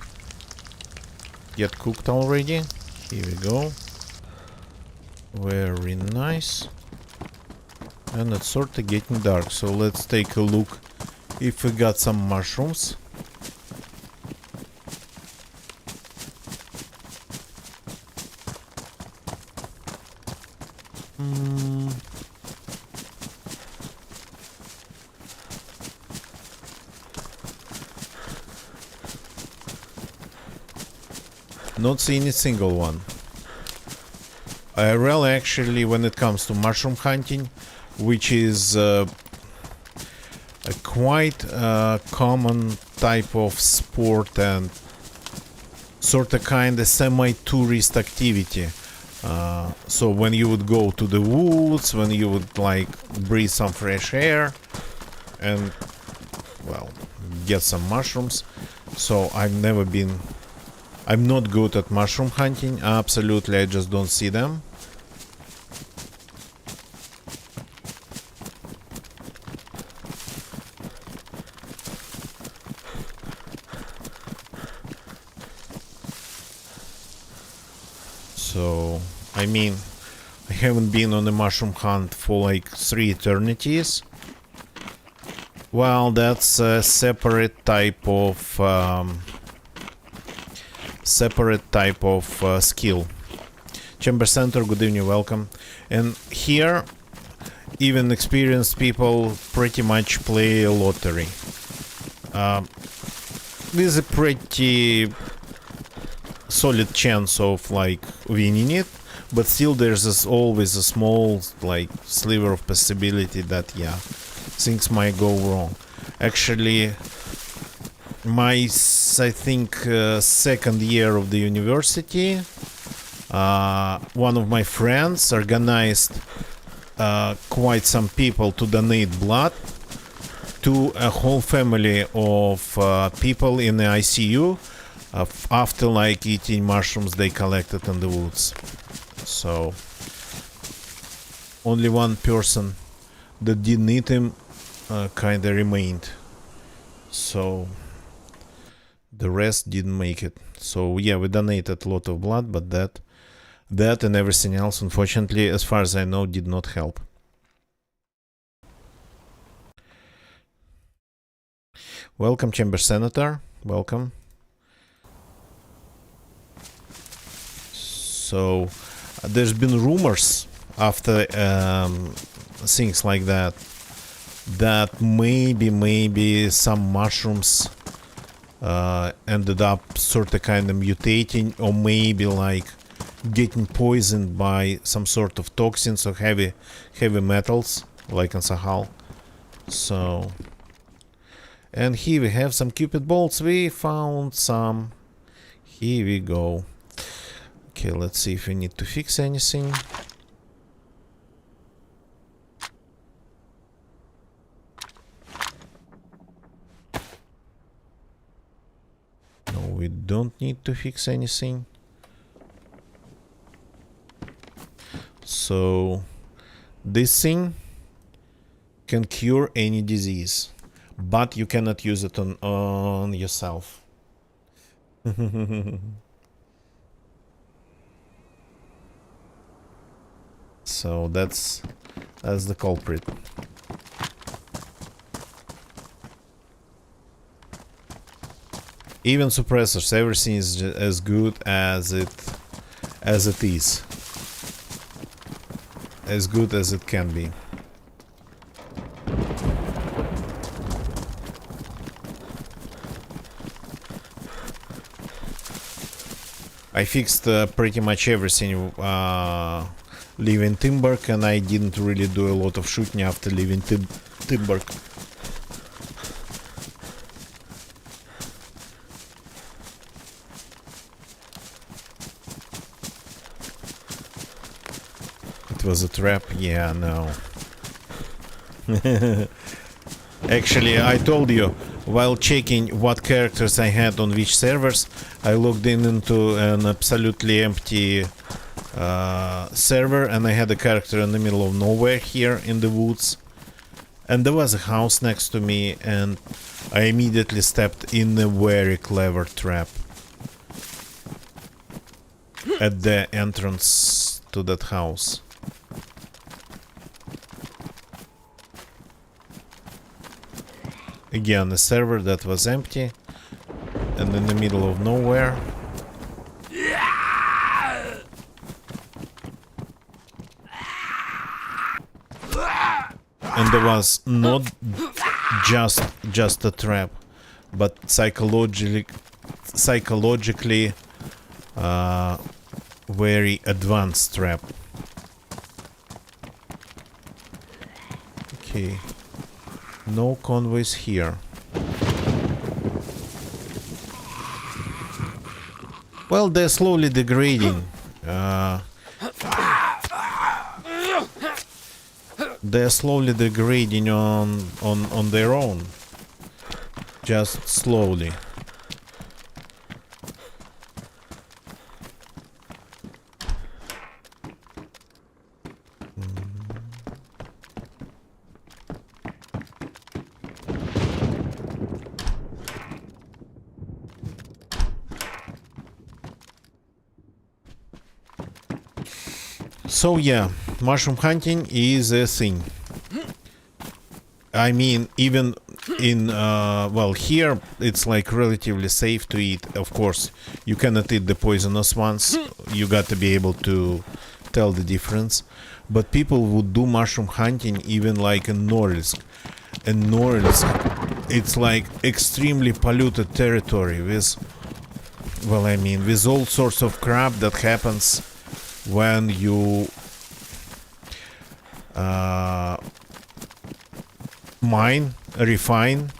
Get cooked already. Here we go. Very nice. And it's sort of getting dark, so let's take a look if we got some mushrooms. Not seeing a single one. IRL actually, when it comes to mushroom hunting, which is a quite common type of sport and sort of kind of semi-tourist activity. So when you would go to the woods, when you would like breathe some fresh air and, well, get some mushrooms. So I'm not good at mushroom hunting, absolutely, I just don't see them. So, I mean, I haven't been on a mushroom hunt for like 3 eternities. Well, that's a separate type of skill. Chamber Center, good evening, welcome. And here, even experienced people pretty much play a lottery. With a pretty solid chance of like winning it, but still there's always a small like sliver of possibility that things might go wrong. Actually, I think second year of the university, one of my friends organized quite some people to donate blood to a whole family of people in the ICU after like eating mushrooms they collected in the woods. So only one person that didn't eat them kind of remained. So the rest didn't make it. So yeah, we donated a lot of blood, but that and everything else, unfortunately, as far as I know, did not help. Welcome, Chamber Senator. Welcome. So there's been rumors after things like that maybe some mushrooms ended up sort of kind of mutating, or maybe like getting poisoned by some sort of toxins or heavy metals like in Sahel. So And here we have some cupid bolts. We found some. Here we go. Okay, let's see if we need to fix anything. No, we don't need to fix anything. So this thing can cure any disease, but you cannot use it on yourself. So that's the culprit. Even suppressors, everything is as good as it is. As good as it can be. I fixed pretty much everything leaving Timberg, and I didn't really do a lot of shooting after leaving Timberg. It was a trap? Yeah, no. Actually, I told you, while checking what characters I had on which servers, I logged into an absolutely empty server, and I had a character in the middle of nowhere here in the woods. And there was a house next to me, and I immediately stepped in a very clever trap at the entrance to that house. Again, a server that was empty and in the middle of nowhere. And there was not just a trap, but psychologically very advanced trap. Okay. No convoys here. Well, they're slowly degrading. They're slowly degrading on their own. Just slowly. So yeah, mushroom hunting is a thing. I mean, even in, well, here it's like relatively safe to eat. Of course, you cannot eat the poisonous ones. You got to be able to tell the difference. But people would do mushroom hunting even like in Norilsk. And Norilsk, it's like extremely polluted territory with, well, I mean, with all sorts of crap that happens when you mine, refine,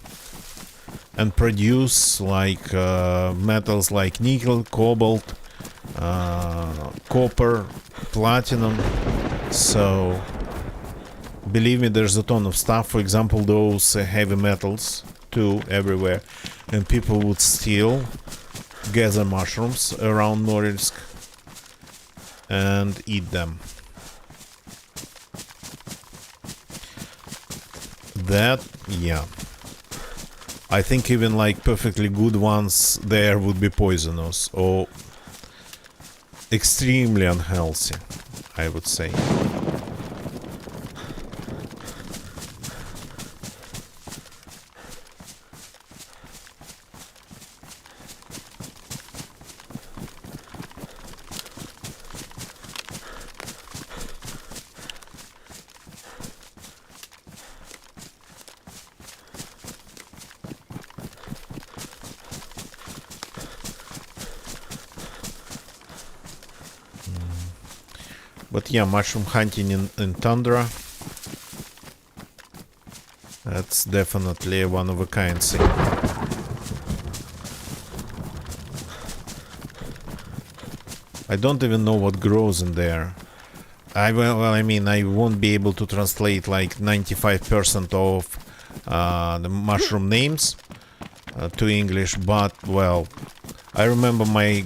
and produce like metals like nickel, cobalt, copper, platinum. So believe me, there's a ton of stuff. For example, those heavy metals too everywhere, and people would still gather mushrooms around Norilsk and eat them. That, yeah. I think even like perfectly good ones there would be poisonous or extremely unhealthy, I would say. But yeah, mushroom hunting in Tundra. That's definitely a one of a kind thing. I don't even know what grows in there. Well, I mean, I won't be able to translate like 95% of the mushroom names to English, but, well, I remember my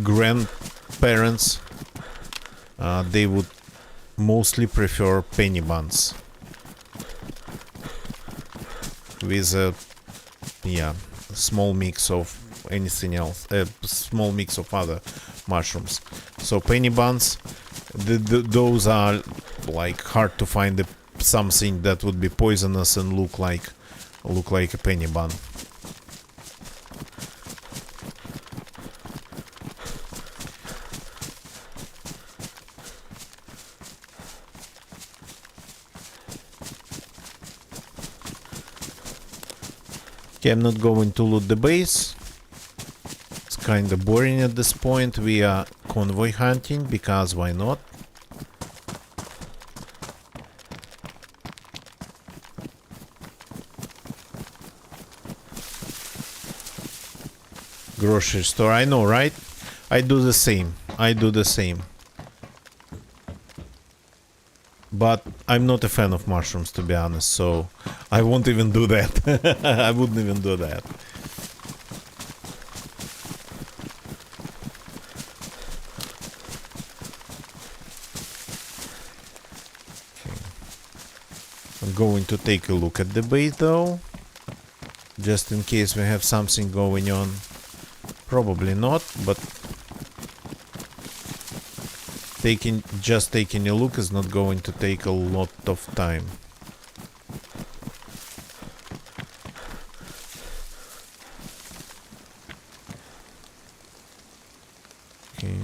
grandparents, they would mostly prefer penny buns with a, yeah, small mix of anything else, a small mix of other mushrooms. So penny buns, those are like hard to find something that would be poisonous and look like a penny bun. Okay, I'm not going to loot the base. It's kinda boring at this point. We are convoy hunting because why not? Grocery store, I know, right? I do the same. But I'm not a fan of mushrooms, to be honest, so I won't even do that. I wouldn't even do that. I'm going to take a look at the base though, just in case we have something going on. Probably not, but just taking a look is not going to take a lot of time. Okay.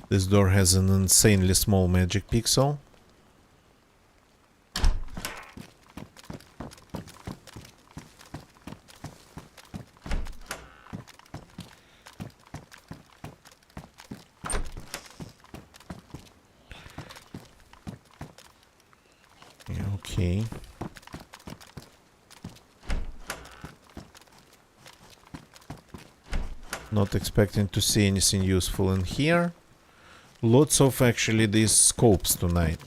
This door has an insanely small magic pixel. Okay. Not expecting to see anything useful in here. Lots of actually these scopes tonight.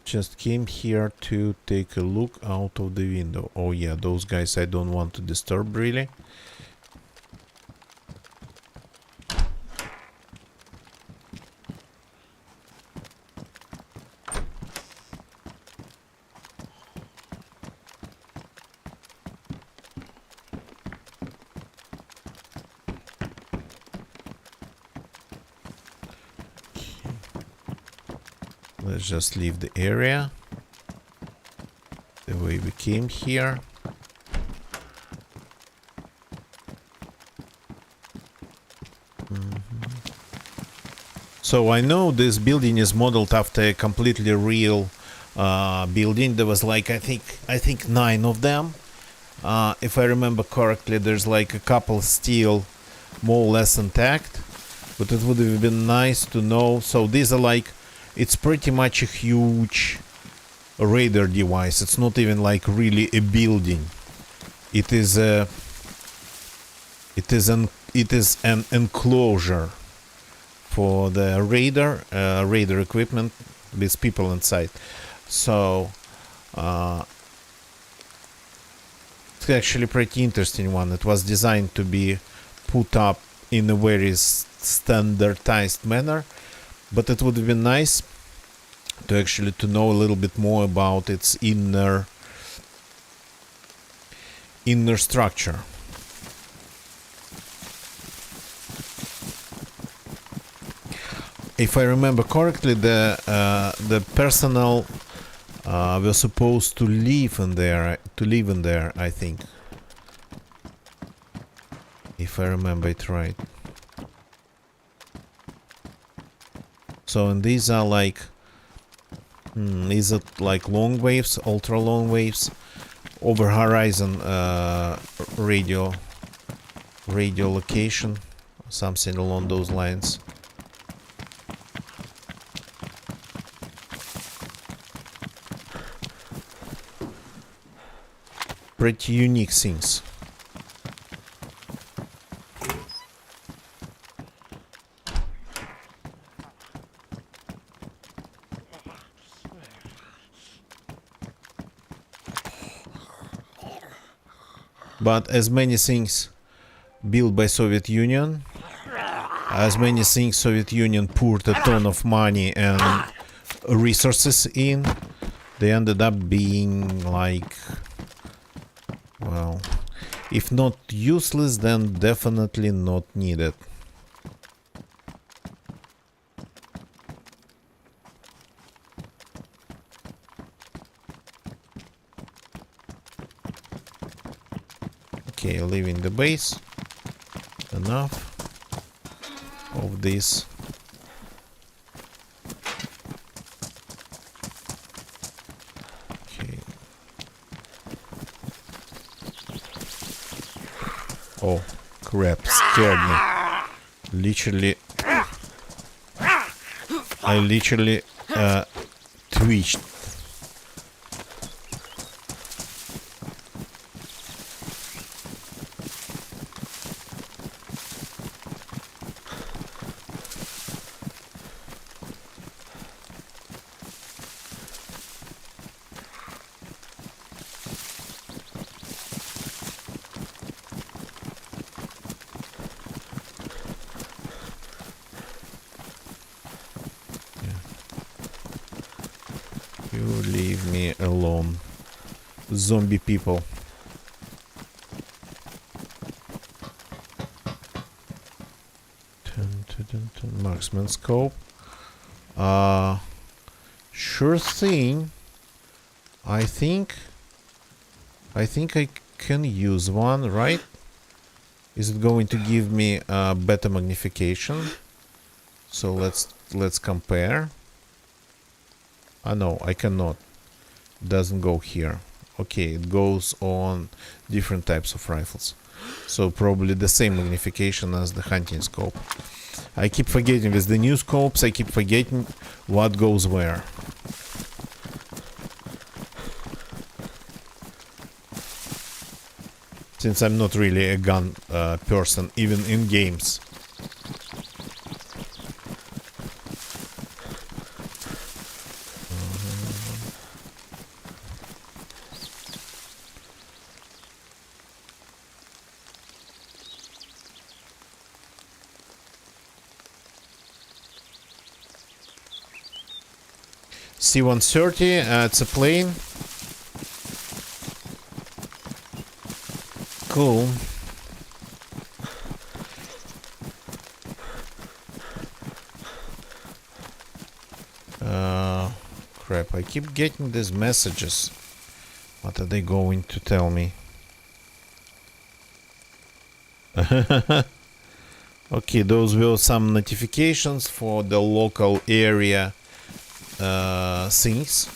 Just came here to take a look out of the window. Oh yeah, those guys I don't want to disturb really. Let's just leave the area the way we came here. So I know this building is modeled after a completely real building. There was like I think 9 of them. If I remember correctly, there's like a couple still more or less intact, but it would have been nice to know. So these are like, it's pretty much a huge radar device. It's not even like really a building. It is an enclosure for the radar equipment with people inside. So it's actually pretty interesting one. It was designed to be put up in a very standardized manner, but it would have been nice to actually to know a little bit more about its inner structure. If I remember correctly, the personnel were supposed to live in there. I think, if I remember it right. So, and these are like, is it like long waves, ultra long waves, over horizon radio location, something along those lines. Pretty unique things. But as many things built by Soviet Union, as many things Soviet Union poured a ton of money and resources in, they ended up being like, well, if not useless, then definitely not needed. Okay, leaving the base. Enough of this. Okay. Oh, crap, scared me. Literally, I literally twitched. You leave me alone, zombie people. Marksman scope. Sure thing. I think I can use one, right? Is it going to give me better magnification? So let's compare. No, I cannot. Doesn't go here. Okay, it goes on different types of rifles. So probably the same magnification as the hunting scope. I keep forgetting with the new scopes, I keep forgetting what goes where. Since I'm not really a gun person, even in games. C-130, it's a plane. Cool. Crap, I keep getting these messages. What are they going to tell me? Okay, those were some notifications for the local area things,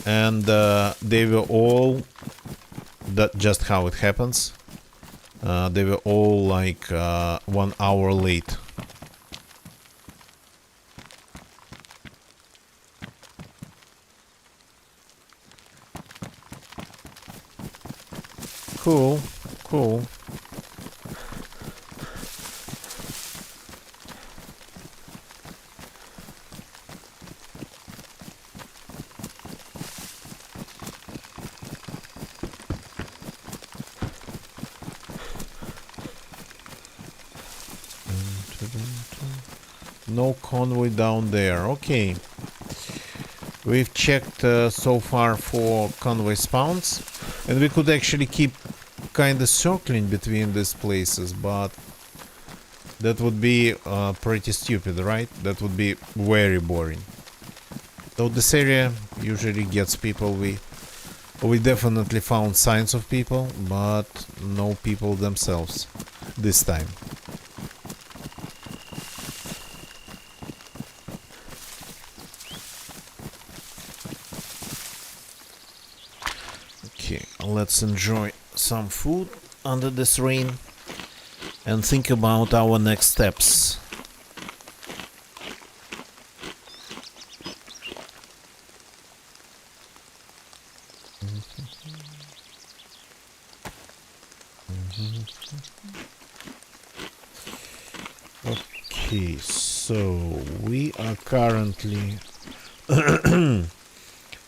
and they were all just how it happens. They were all like 1 hour late. Cool, cool. No convoy down there. Okay. We've checked so far for convoy spawns, and we could actually keep kind of circling between these places, but that would be pretty stupid, right? That would be very boring. Though this area usually gets people. We definitely found signs of people, but no people themselves this time. Okay, let's enjoy some food under this rain and think about our next steps. Okay, so we are currently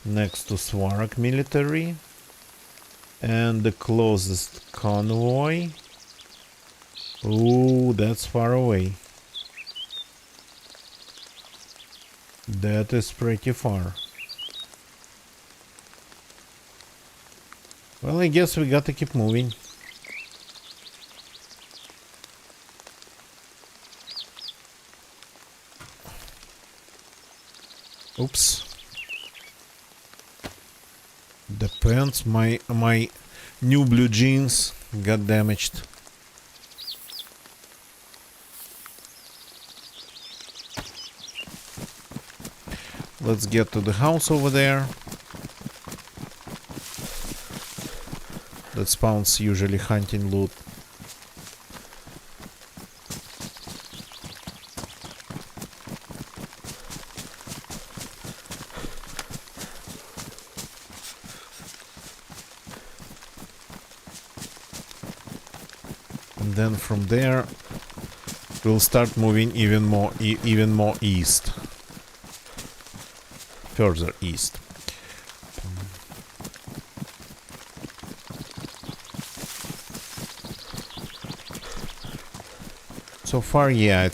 next to Swarak military, and the closest convoy. Ooh, that's far away. That is pretty far. Well, I guess we gotta keep moving. Oops. The pants, my new blue jeans got damaged. Let's get to the house over there. That spawns usually hunting loot. And then from there we'll start moving even more east. Further east. So far, yeah,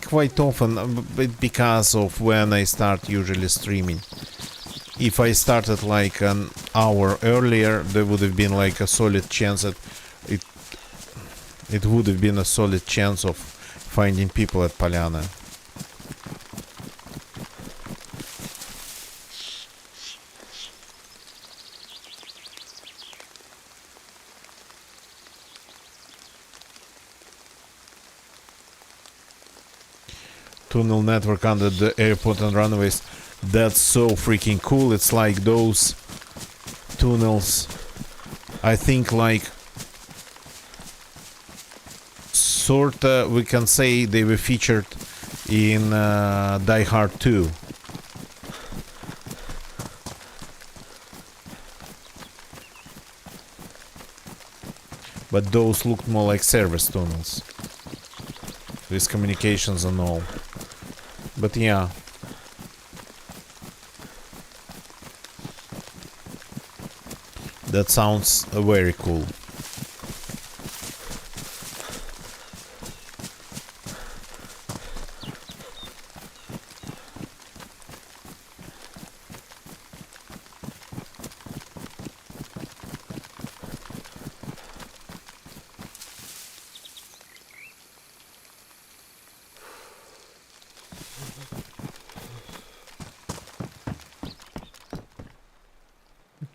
quite often, because of when I start usually streaming. If I started like an hour earlier, there would have been like a solid chance that it would have been a solid chance of finding people at Polyana. Tunnel network under the airport and runways. That's so freaking cool. It's like those tunnels, I think, like sorta we can say they were featured in Die Hard 2. But those looked more like service tunnels with communications and all. But yeah. That sounds very cool.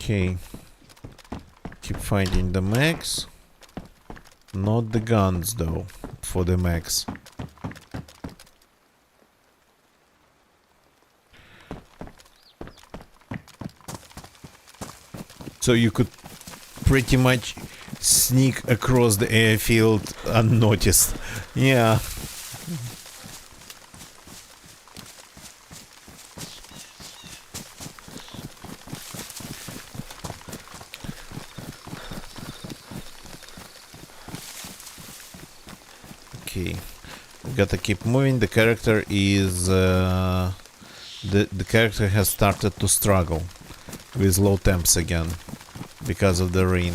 Okay. Keep finding the mags. Not the guns though, for the mags. So you could pretty much sneak across the airfield unnoticed. Yeah. Okay, we gotta keep moving. The character is the character has started to struggle with low temps again because of the rain.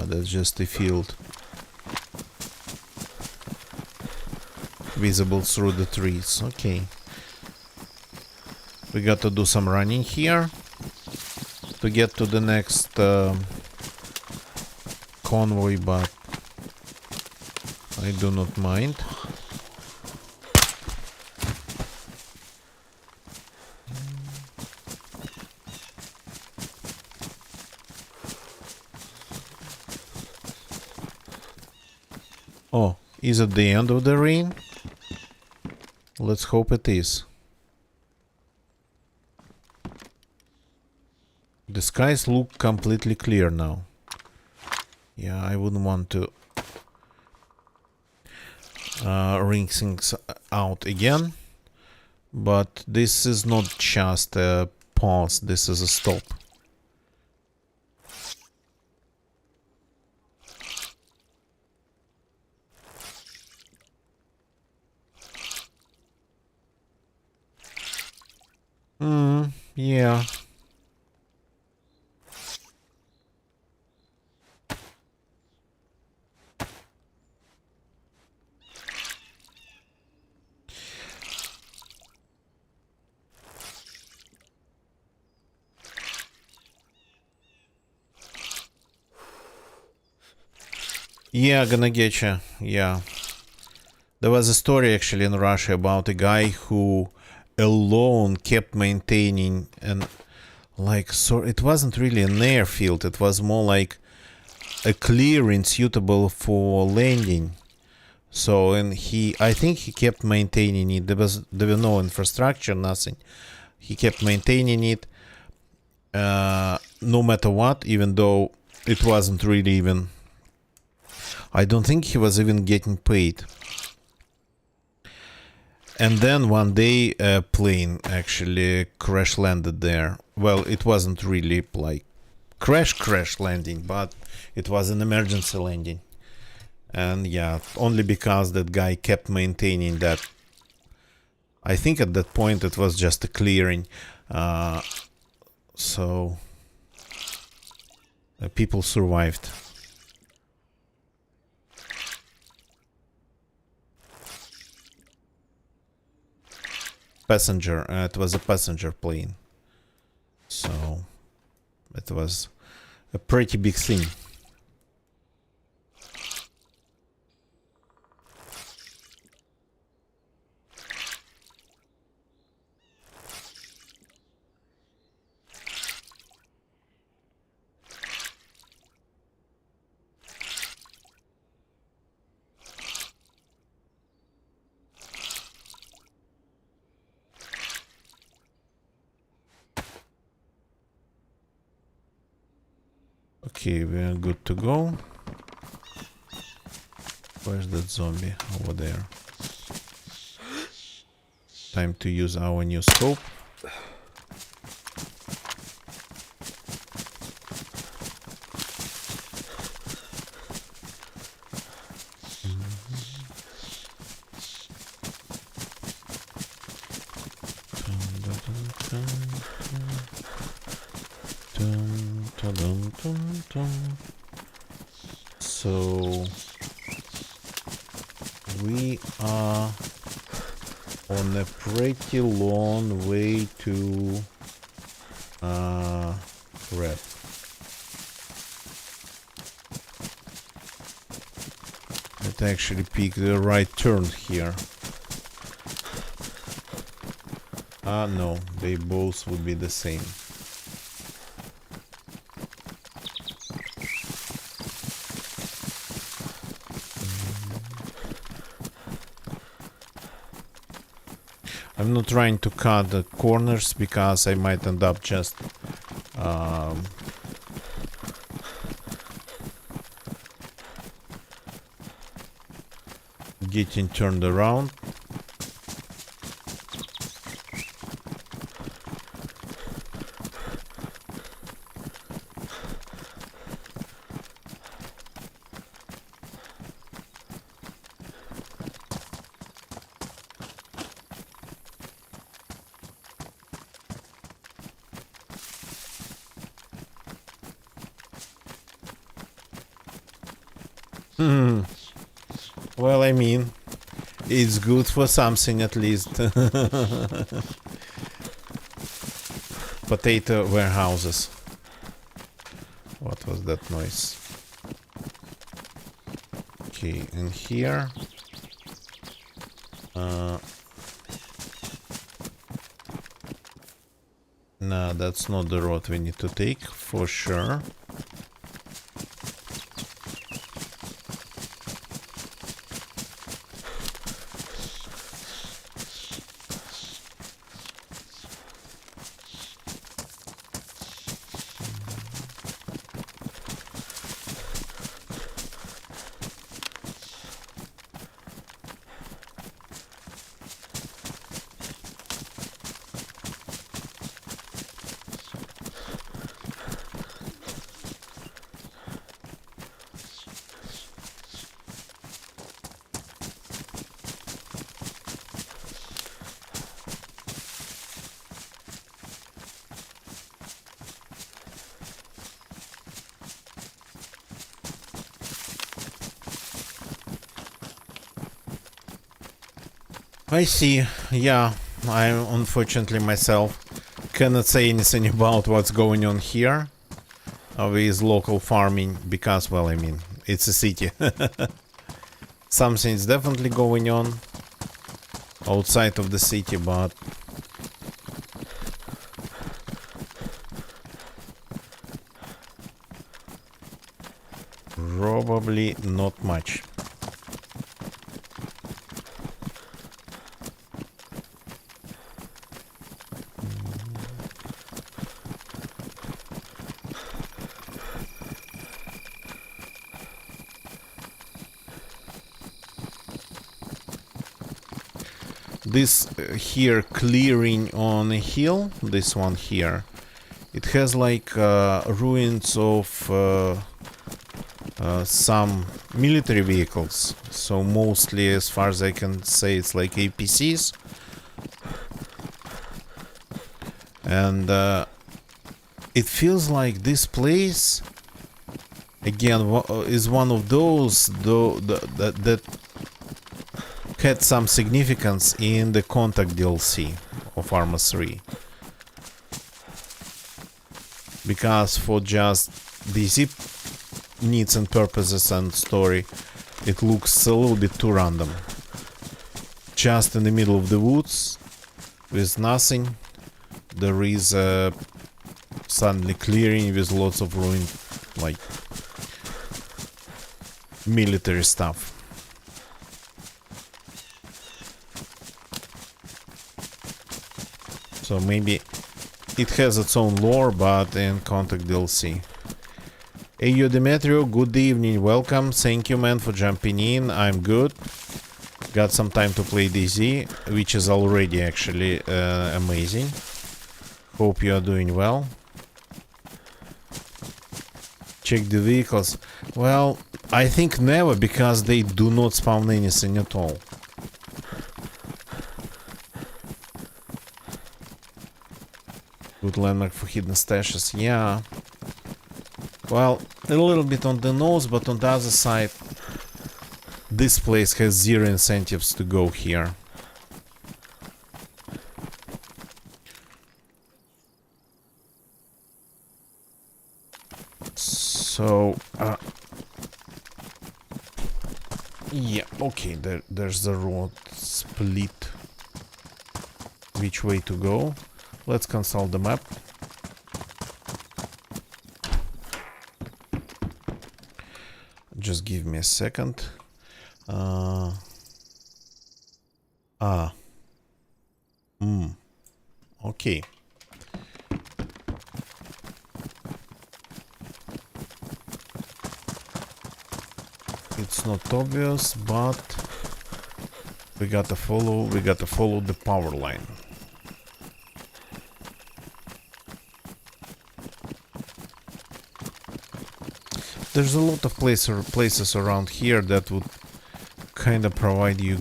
that's just a field visible through the trees. Okay. We got to do some running here to get to the next convoy, but I do not mind. Oh, is it the end of the rain? Let's hope it is. The skies look completely clear now. Yeah, I wouldn't want to wring things out again. But this is not just a pause, this is a stop. Yeah. Yeah, gonna get you. Yeah. There was a story actually in Russia about a guy who alone kept maintaining and like, so it wasn't really an airfield, it was more like a clearing suitable for landing. So, and I think he kept maintaining it. There was no infrastructure, nothing. He kept maintaining it no matter what, even though it wasn't really even, I don't think he was even getting paid. And then one day a plane actually crash landed there. Well, it wasn't really like crash landing, but it was an emergency landing. And yeah, only because that guy kept maintaining that. I think at that point it was just a clearing. So people survived. Passenger, it was a passenger plane. So it was a pretty big thing. Okay, we are good to go. Where's that zombie? Over there. Time to use our new scope. So we are on a pretty long way to red. Let's actually pick the right turn here. No, they both would be the same. I'm not trying to cut the corners because I might end up just getting turned around. Well, I mean, it's good for something at least. Potato warehouses. What was that noise? Okay, and here. No, that's not the road we need to take, for sure. I see. Yeah, I unfortunately myself cannot say anything about what's going on here with local farming because, well, I mean, it's a city. Something's definitely going on outside of the city, but probably not much. This here clearing on a hill, this one here, it has like ruins of some military vehicles. So mostly, as far as I can say, it's like APCs. And it feels like this place, again, is one of those that had some significance in the Contact DLC of Arma 3. Because for just DC needs and purposes and story, it looks a little bit too random. Just in the middle of the woods, with nothing, there is a suddenly clearing with lots of ruined, like, military stuff. So maybe it has its own lore, but in Contact DLC. Hey, yo, Demetrio, good evening, welcome. Thank you, man, for jumping in. I'm good. Got some time to play DZ, which is already actually amazing. Hope you are doing well. Check the vehicles. Well, I think never, because they do not spawn anything at all. Good landmark for hidden stashes, yeah. Well, a little bit on the nose, but on the other side, this place has zero incentives to go here. So, yeah, okay, there's the road split. Which way to go? Let's consult the map. Just give me a second. Okay. It's not obvious, but we gotta follow the power line. There's a lot of places around here that would kind of provide you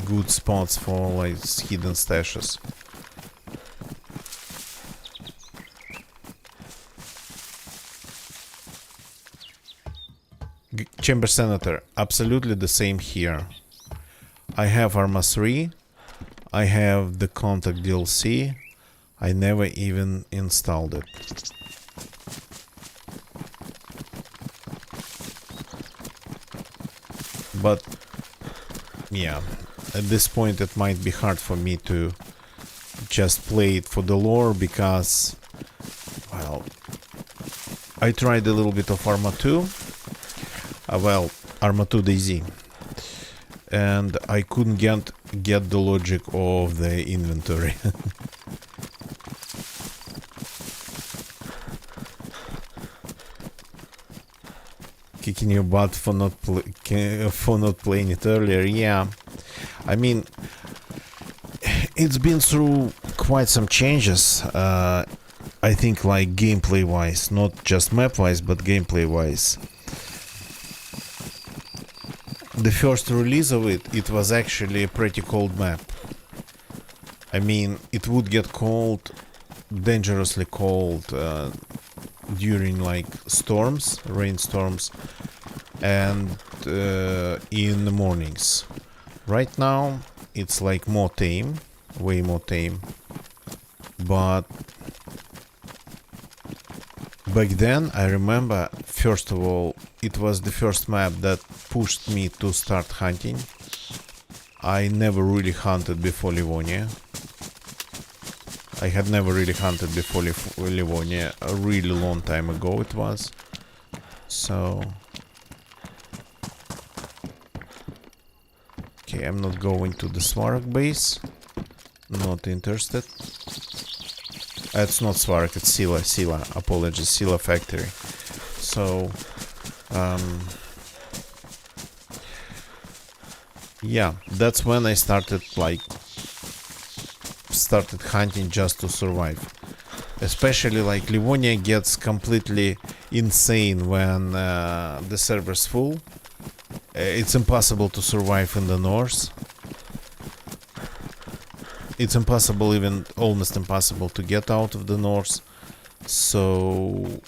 good spots for like hidden stashes. Chamber Senator, absolutely the same here. I have Arma 3. I have the Contact DLC. I never even installed it. But yeah, at this point it might be hard for me to just play it for the lore because, well, I tried a little bit of Arma 2. Well, Arma 2 DayZ. And I couldn't get the logic of the inventory. Kicking your butt for not playing it earlier. Yeah, I mean, it's been through quite some changes. I think, like gameplay wise, not just map wise, but gameplay wise. The first release of it was actually a pretty cold map. I mean, it would get cold, dangerously cold, during like storms, rainstorms, and in the mornings. Right now it's like more tame, way more tame, but back then I remember, first of all, it was the first map that pushed me to start hunting. I never really hunted before Livonia. I had never really hunted before Livonia, a really long time ago it was. So... okay, I'm not going to the Svarak base. Not interested. It's not Svarak, it's Sila, apologies, Sila factory. So... yeah, that's when I started hunting just to survive. Especially like Livonia gets completely insane when the server's full. It's impossible to survive in the north. It's impossible, even almost impossible to get out of the north. So...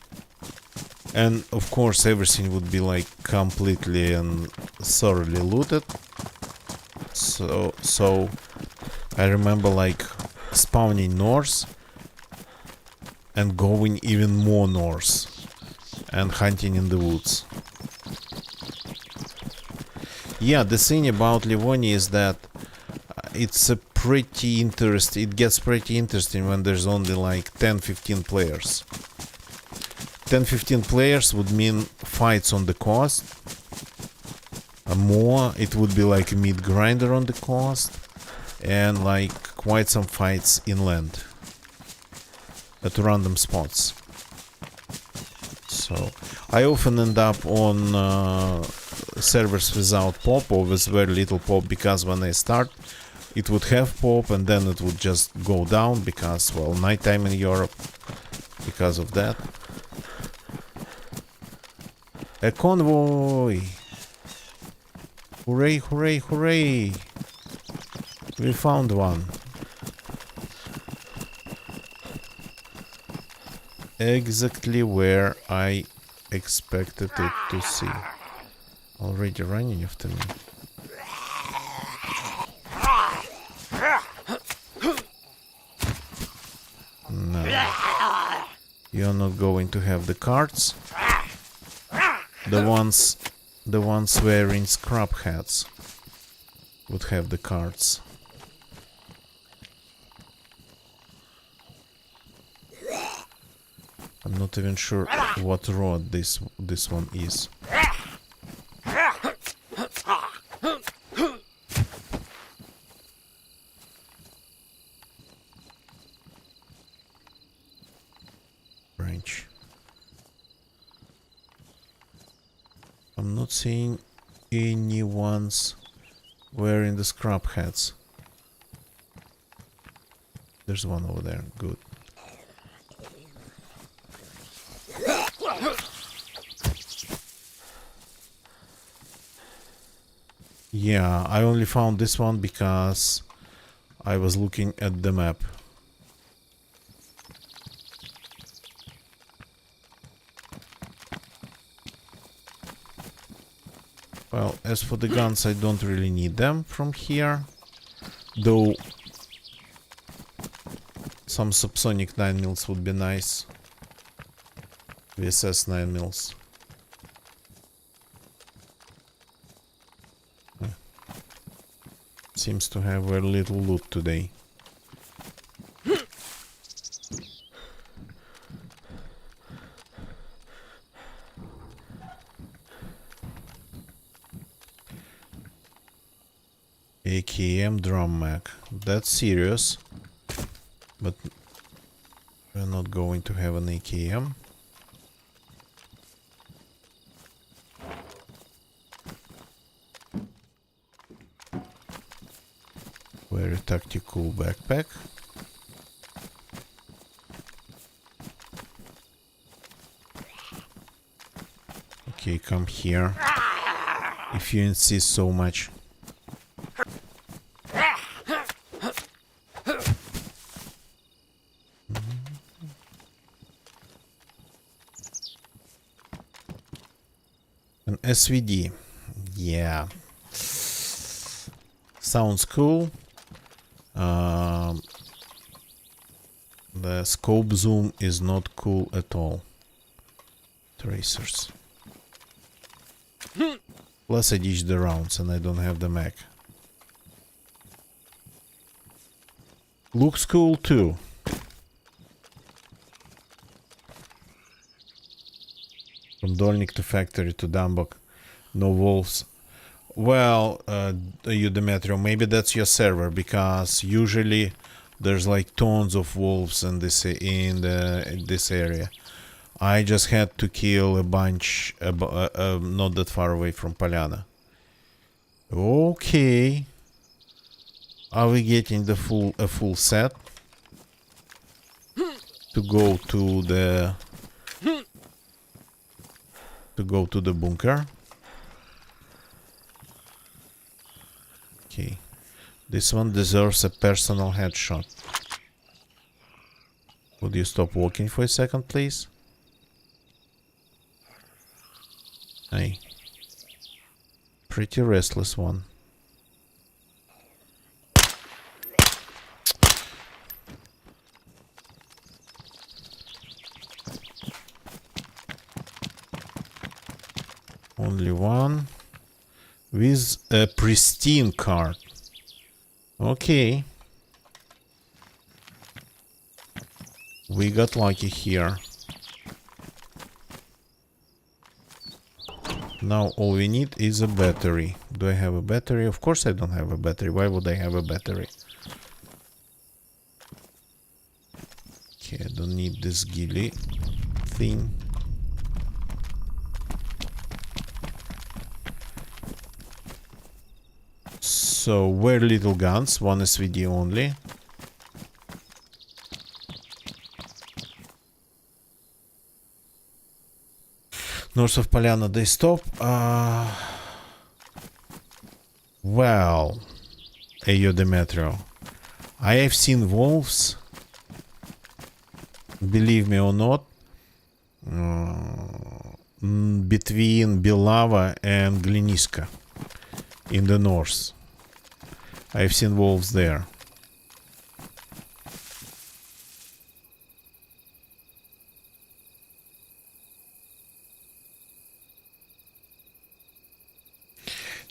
and of course everything would be like completely and thoroughly looted. So I remember like spawning north and going even more north and hunting in the woods. Yeah, the thing about Livonia is that it's a pretty interesting, it gets pretty interesting when there's only like 10-15 players. 10-15 players would mean fights on the coast. More, it would be like a meat grinder on the coast, and like quite some fights inland at random spots. So I often end up on servers without pop or with very little pop, because when I start it would have pop and then it would just go down because, well, nighttime in Europe, because of that. A convoy! Hooray, hooray, hooray! We found one. Exactly where I expected it to see. Already running after me. No. You're not going to have the cards. The ones wearing scrub hats would have the cards. I'm not even sure what road this one is. Branch. I'm not seeing anyone's wearing the scrub hats. There's one over there. Good. Yeah, I only found this one because I was looking at the map. Well, as for the guns, I don't really need them from here. Though some subsonic 9mm would be nice. VSS 9mm. Seems to have very little loot today. AKM drum mag. That's serious. But we're not going to have an AKM. Very tactical backpack. Okay, come here. If you insist so much. An SVD. Yeah. Sounds cool. The scope zoom is not cool at all. Tracers. Plus I ditched the rounds and I don't have the mag. Looks cool too. From Dolnik to factory to Dambok. No wolves. Well, you Demetrio, maybe that's your server, because usually there's like tons of wolves in this area. I just had to kill a bunch not that far away from Polyana. Okay. Are we getting the full set to go to the bunker? Okay. This one deserves a personal headshot. Would you stop walking for a second, please? Hey. Pretty restless one. Only one. With a pristine card. Okay. We got lucky here. Now all we need is a battery. Do I have a battery? Of course I don't have a battery. Why would I have a battery? Okay, I don't need this ghillie thing. So, very little guns, one SVD only. North of Polyana, they stop. Well, Ayo Demetrio, I have seen wolves, believe me or not, between Belava and Gliniska in the north. I've seen wolves there.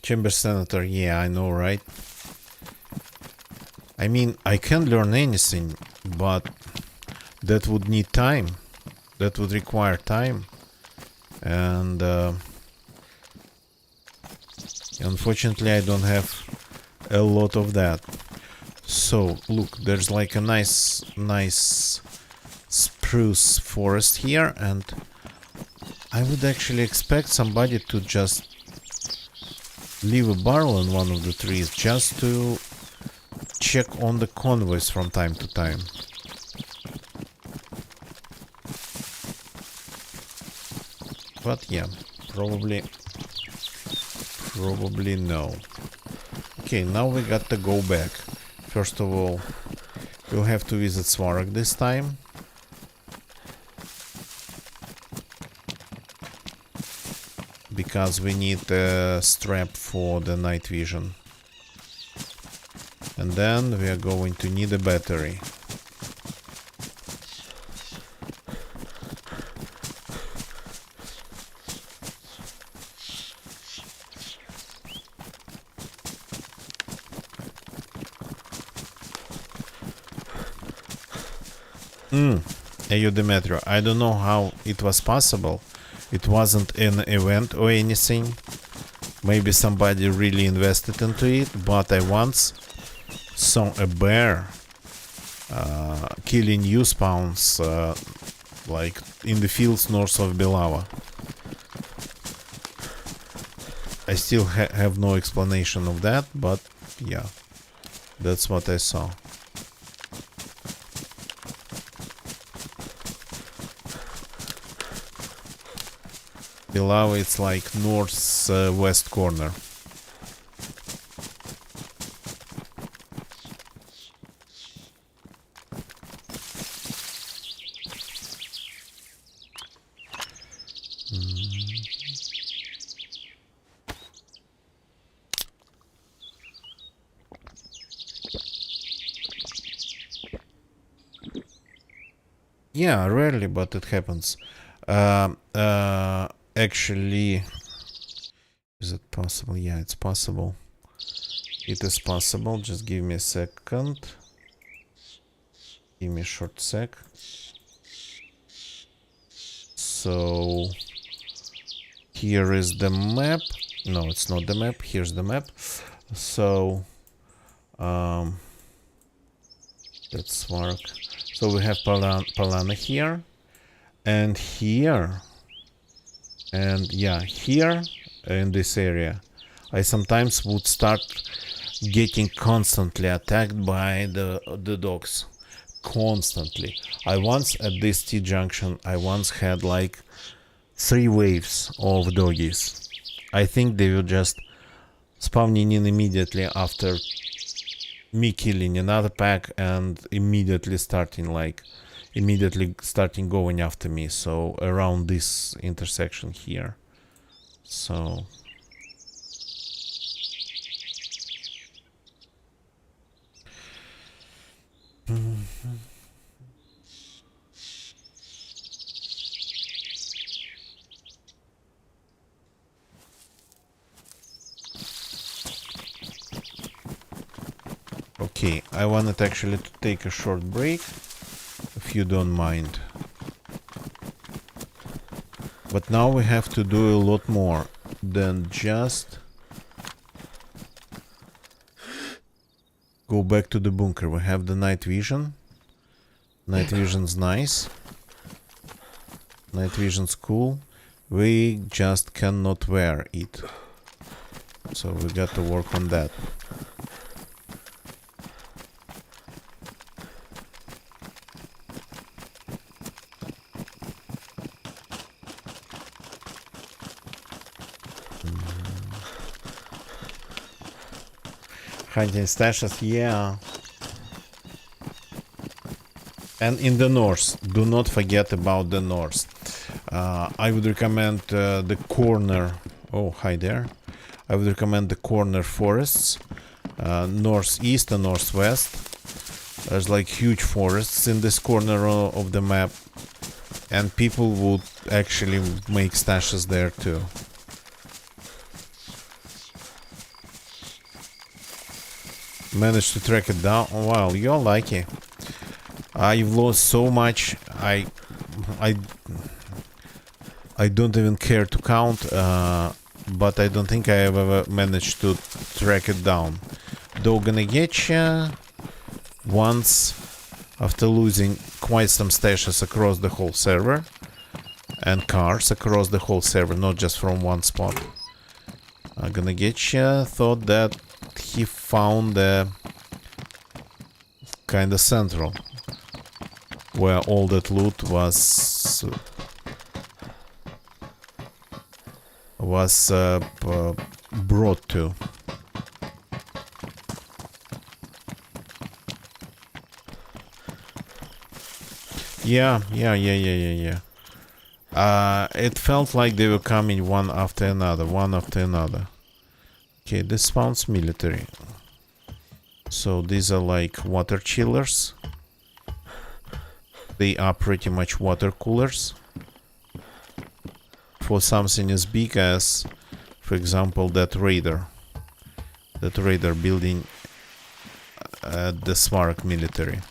Chamber Senator, yeah, I know, right? I mean, I can learn anything, but that would need time. That would require time. And unfortunately, I don't have a lot of that. So look, there's like a nice spruce forest here, and I would actually expect somebody to just leave a barrel in one of the trees just to check on the convoys from time to time. But yeah, probably no. Okay, now we got to go back. First of all, we'll have to visit Svarog this time. because we need a strap for the night vision. And then we are going to need a battery. Demetrio, I don't know how it was possible. It wasn't an event or anything. Maybe somebody really invested into it, but I once saw a bear killing new spawns like in the fields north of Belava. I still have no explanation of that, but yeah, that's what I saw. Below it's like north-west corner. Yeah, rarely, but it happens. Actually, is it possible? Yeah, it's possible. It is possible. Just give me a second. Give me a short sec. So here is the map. No, it's not the map. Here's the map. So let's work. So we have Palana here, and here, and yeah, here in this area. I sometimes would start getting constantly attacked by the dogs. Constantly. I once at this T-junction, I once had like 3 waves of doggies. I think they were just spawning in immediately after me killing another pack and immediately starting going after me. So around this intersection here. So okay, I wanted actually to take a short break, if you don't mind. But now we have to do a lot more than just go back to the bunker. We have the night vision. Night vision's nice. Night vision's cool. We just cannot wear it. So we got to work on that. Hunting stashes, yeah. And in the north, do not forget about the north. I would recommend the corner. Oh, hi there. I would recommend the corner forests, northeast and northwest. There's like huge forests in this corner of the map, and people would actually make stashes there too. Managed to track it down. Oh, wow, you're lucky. I've lost so much. I don't even care to count, but I don't think I have ever managed to track it down. Though gonna get ya once after losing quite some stashes across the whole server and cars across the whole server, not just from one spot. I'm gonna get ya thought that he found the kinda central where all that loot was brought to. Yeah. It felt like they were coming one after another, one after another. Okay, this sounds military. So these are like water chillers. They are pretty much water coolers. For something as big as, for example, that Raider building at the Svark military.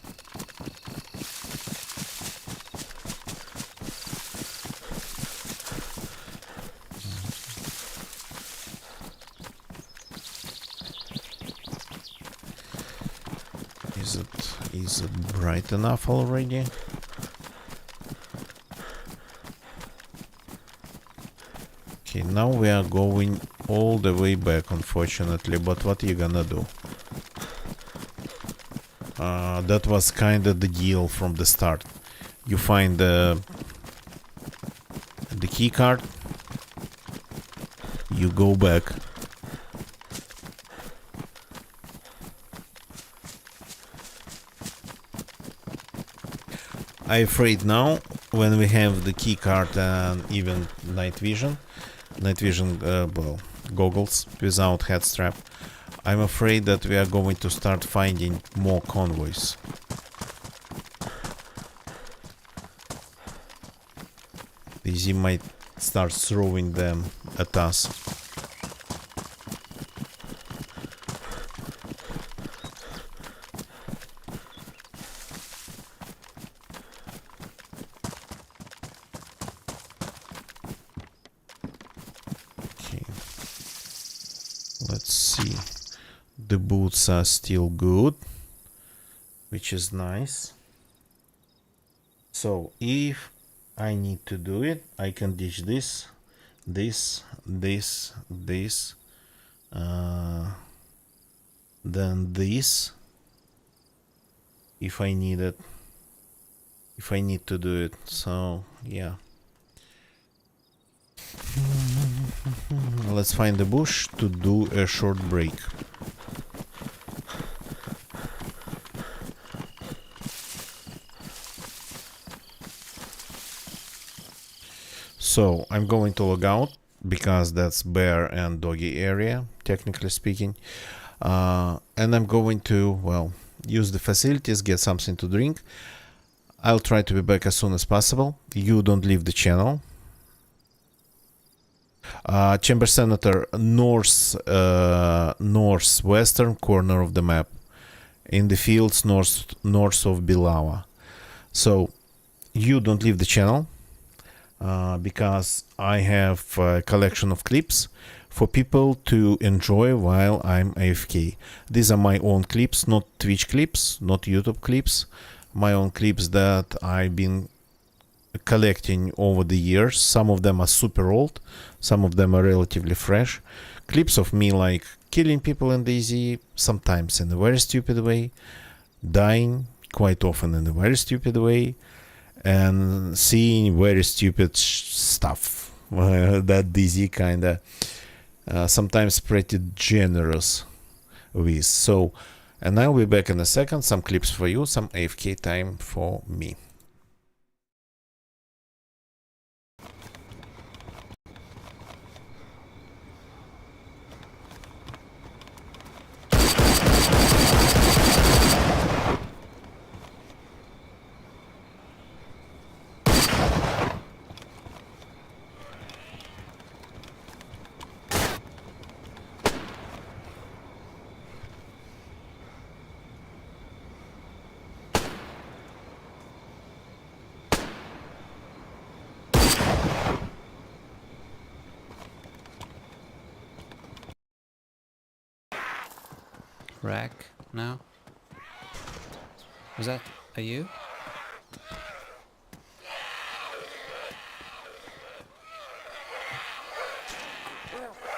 Is it bright enough already? Okay, now we are going all the way back, unfortunately, but what are you gonna do? That was kinda the deal from the start. You find the key card, you go back. I'm afraid now, when we have the key card and even night vision goggles without head strap, I'm afraid that we are going to start finding more convoys. DZ might start throwing them at us. Let's see. The boots are still good, which is nice. So if I need to do it, I can ditch this, then this, if I need it, if I need to do it. So yeah. Let's find the bush to do a short break. So I'm going to log out because that's bear and doggy area, technically speaking. And I'm going to, well, use the facilities, get something to drink. I'll try to be back as soon as possible. You don't leave the channel. Chamber Senator, northwestern corner of the map, in the fields north of Bilawa. So you don't leave the channel because I have a collection of clips for people to enjoy while I'm AFK. These are my own clips, not Twitch clips, not YouTube clips. My own clips that I've been collecting over the years. Some of them are super old, some of them are relatively fresh. Clips of me like killing people in DayZ, sometimes in a very stupid way, dying quite often in a very stupid way, and seeing very stupid stuff that DayZ kinda sometimes pretty generous with. So, and I'll be back in a second. Some clips for you, some AFK time for me. Rack now? Was that a you?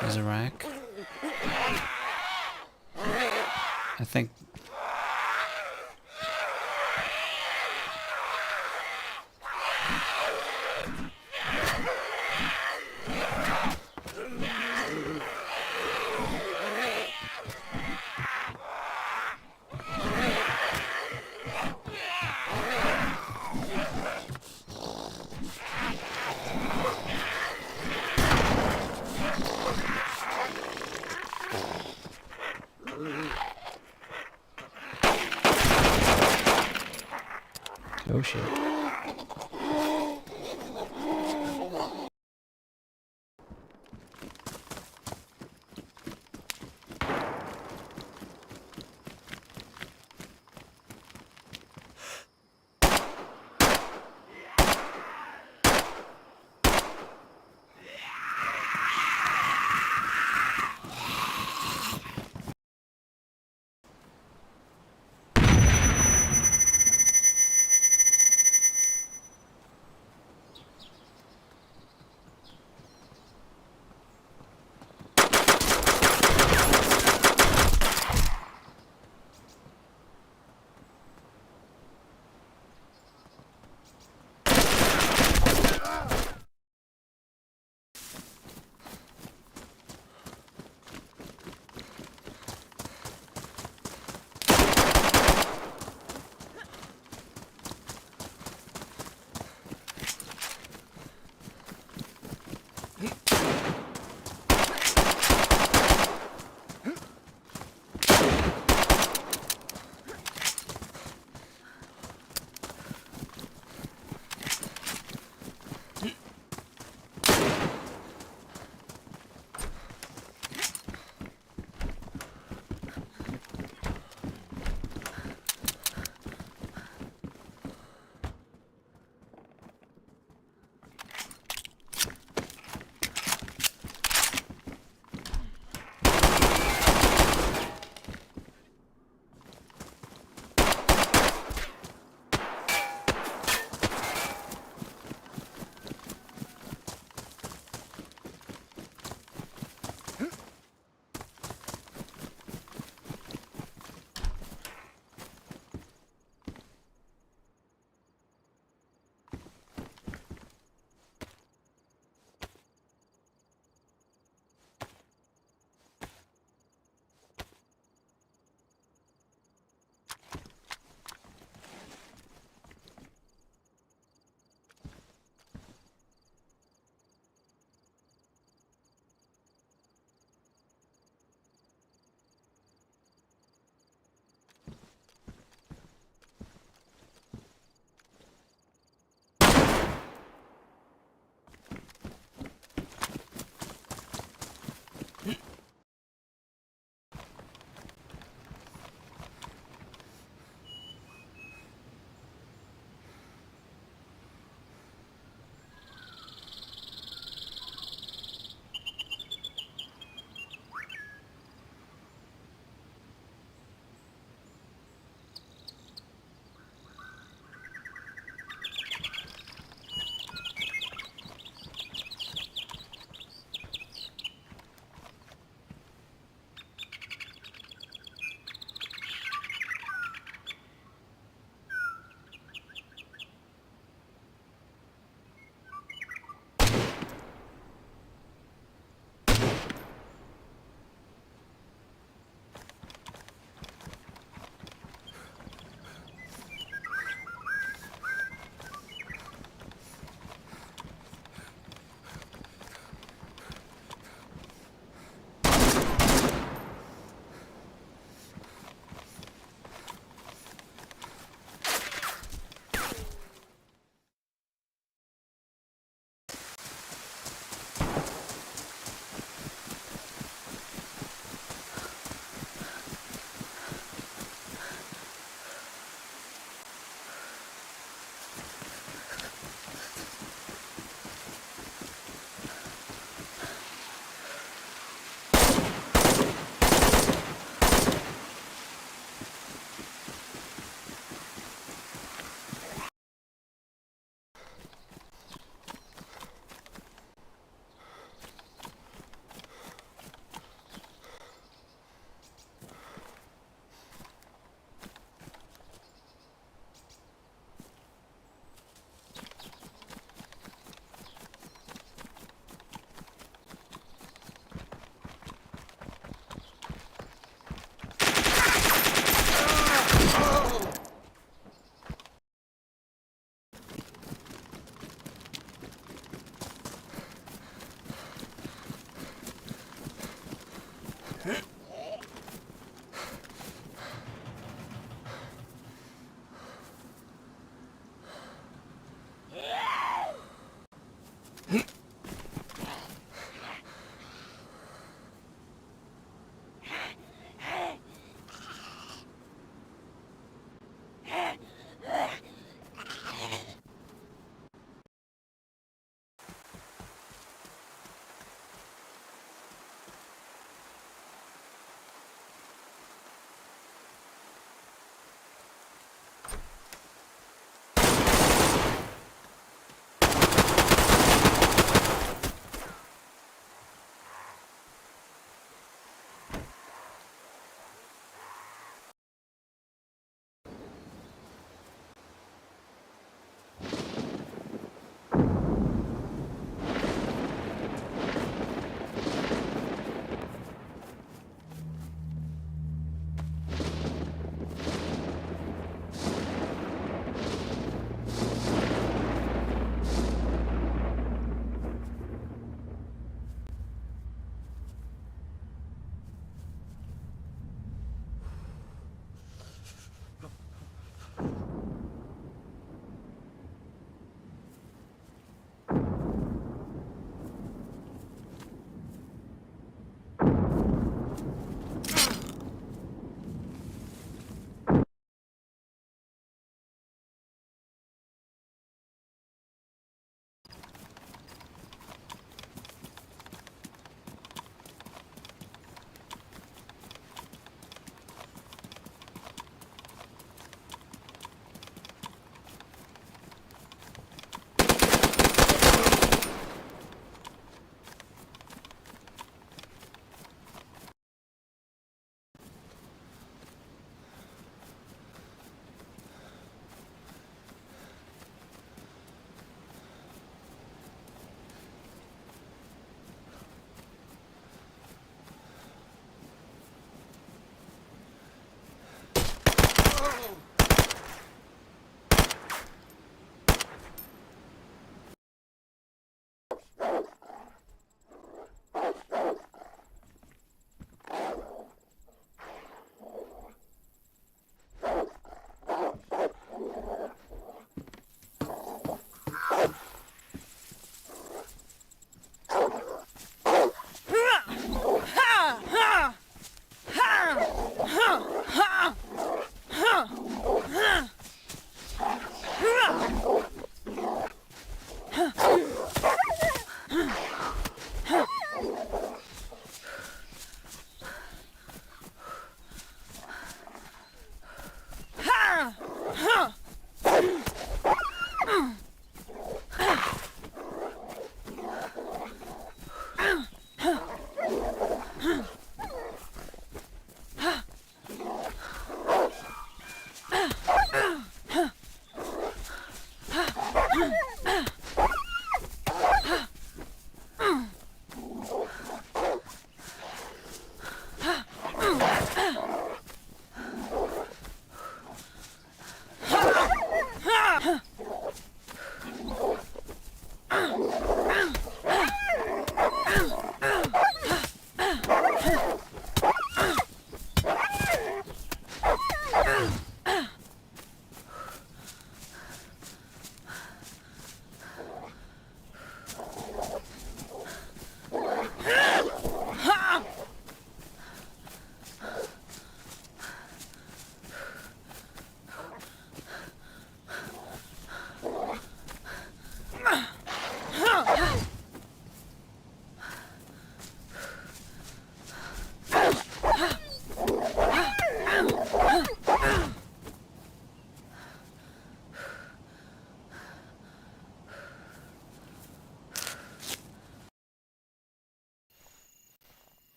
There's a rack. I think... push you.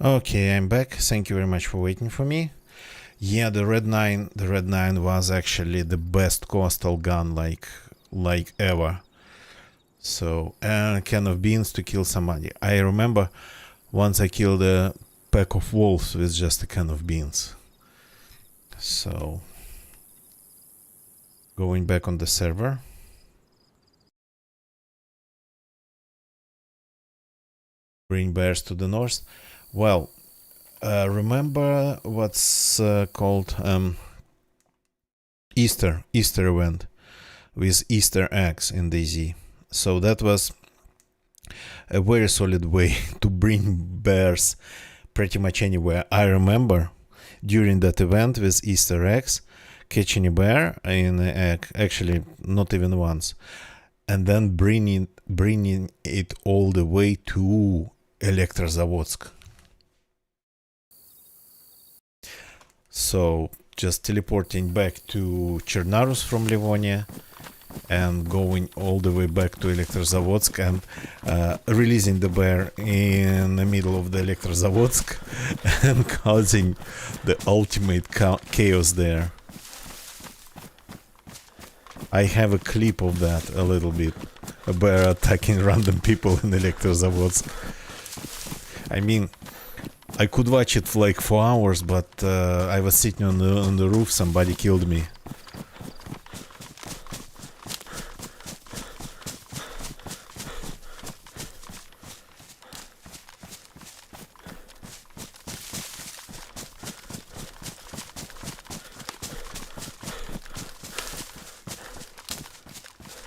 Okay, I'm back. Thank you very much for waiting for me. Yeah, the Red 9 was actually the best coastal gun like ever. So, and a can of beans to kill somebody. I remember once I killed a pack of wolves with just a can of beans. So, going back on the server. Green bears to the north. Well, remember what's called Easter event with Easter eggs in DayZ. So that was a very solid way to bring bears pretty much anywhere. I remember during that event with Easter eggs, catching a bear in an egg, actually not even once, and then bringing it all the way to Elektrozavodsk. So just teleporting back to Chernarus from Livonia and going all the way back to Elektrozavodsk and releasing the bear in the middle of the Elektrozavodsk and causing the ultimate chaos there. I have a clip of that a little bit. A bear attacking random people in Elektrozavodsk. I mean, I could watch it for like 4 hours, but I was sitting on the roof, somebody killed me.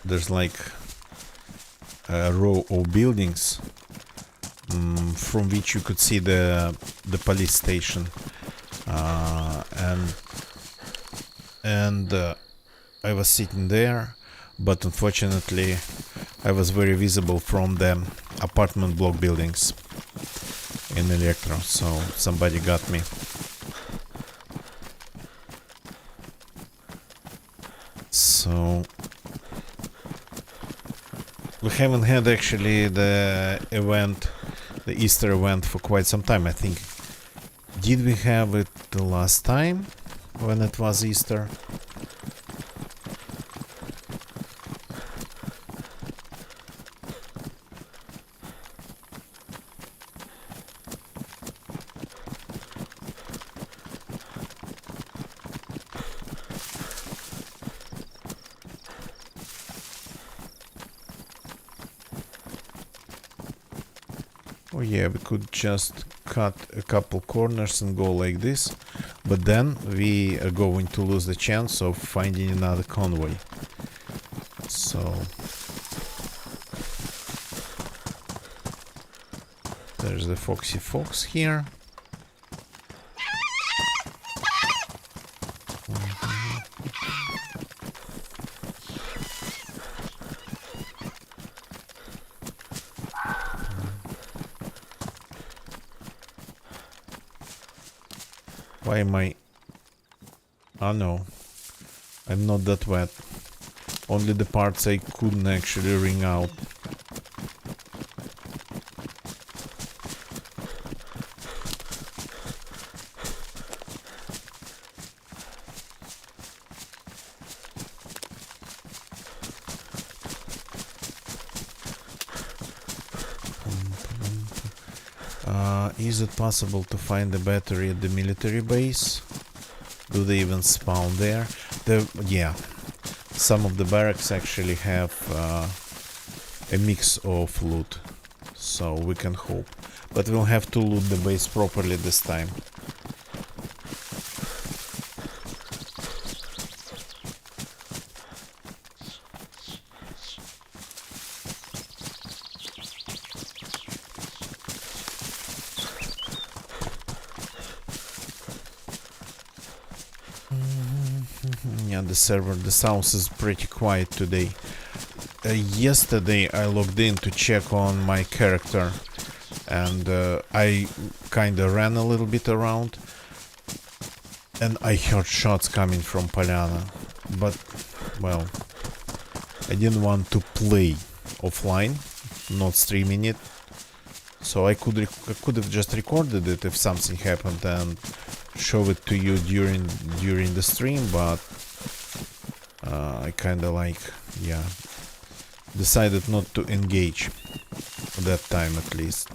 There's like a row of buildings from which you could see the police station, and I was sitting there, but unfortunately I was very visible from the apartment block buildings in Electro, so somebody got me. So we haven't had actually the Easter event for quite some time. I think, did we have it the last time when it was Easter? Oh yeah, we could just cut a couple corners and go like this, but then we are going to lose the chance of finding another convoy. So there's the Foxy Fox here. Why am I... Oh no, I'm not that wet. Only the parts I couldn't actually wring out. Is it possible to find a battery at the military base? Do they even spawn there? Yeah, some of the barracks actually have a mix of loot, so we can hope. But we'll have to loot the base properly this time. Yeah, the sound is pretty quiet today. Yesterday I logged in to check on my character, and I kinda ran a little bit around, and I heard shots coming from Polyana, but, well, I didn't want to play offline, not streaming it, So I could have just recorded it if something happened and show it to you during the stream, but I kind of like, yeah, decided not to engage that time at least.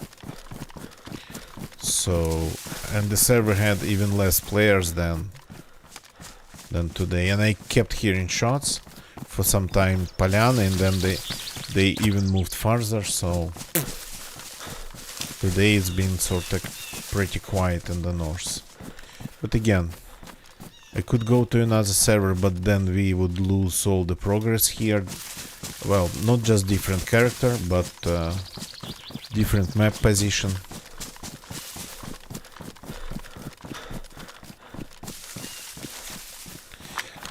So, and the server had even less players than today, and I kept hearing shots for some time, Polyana, and then they even moved farther. So today it's been sort of pretty quiet in the north. But again, I could go to another server, but then we would lose all the progress here. Well, not just different character, but different map position.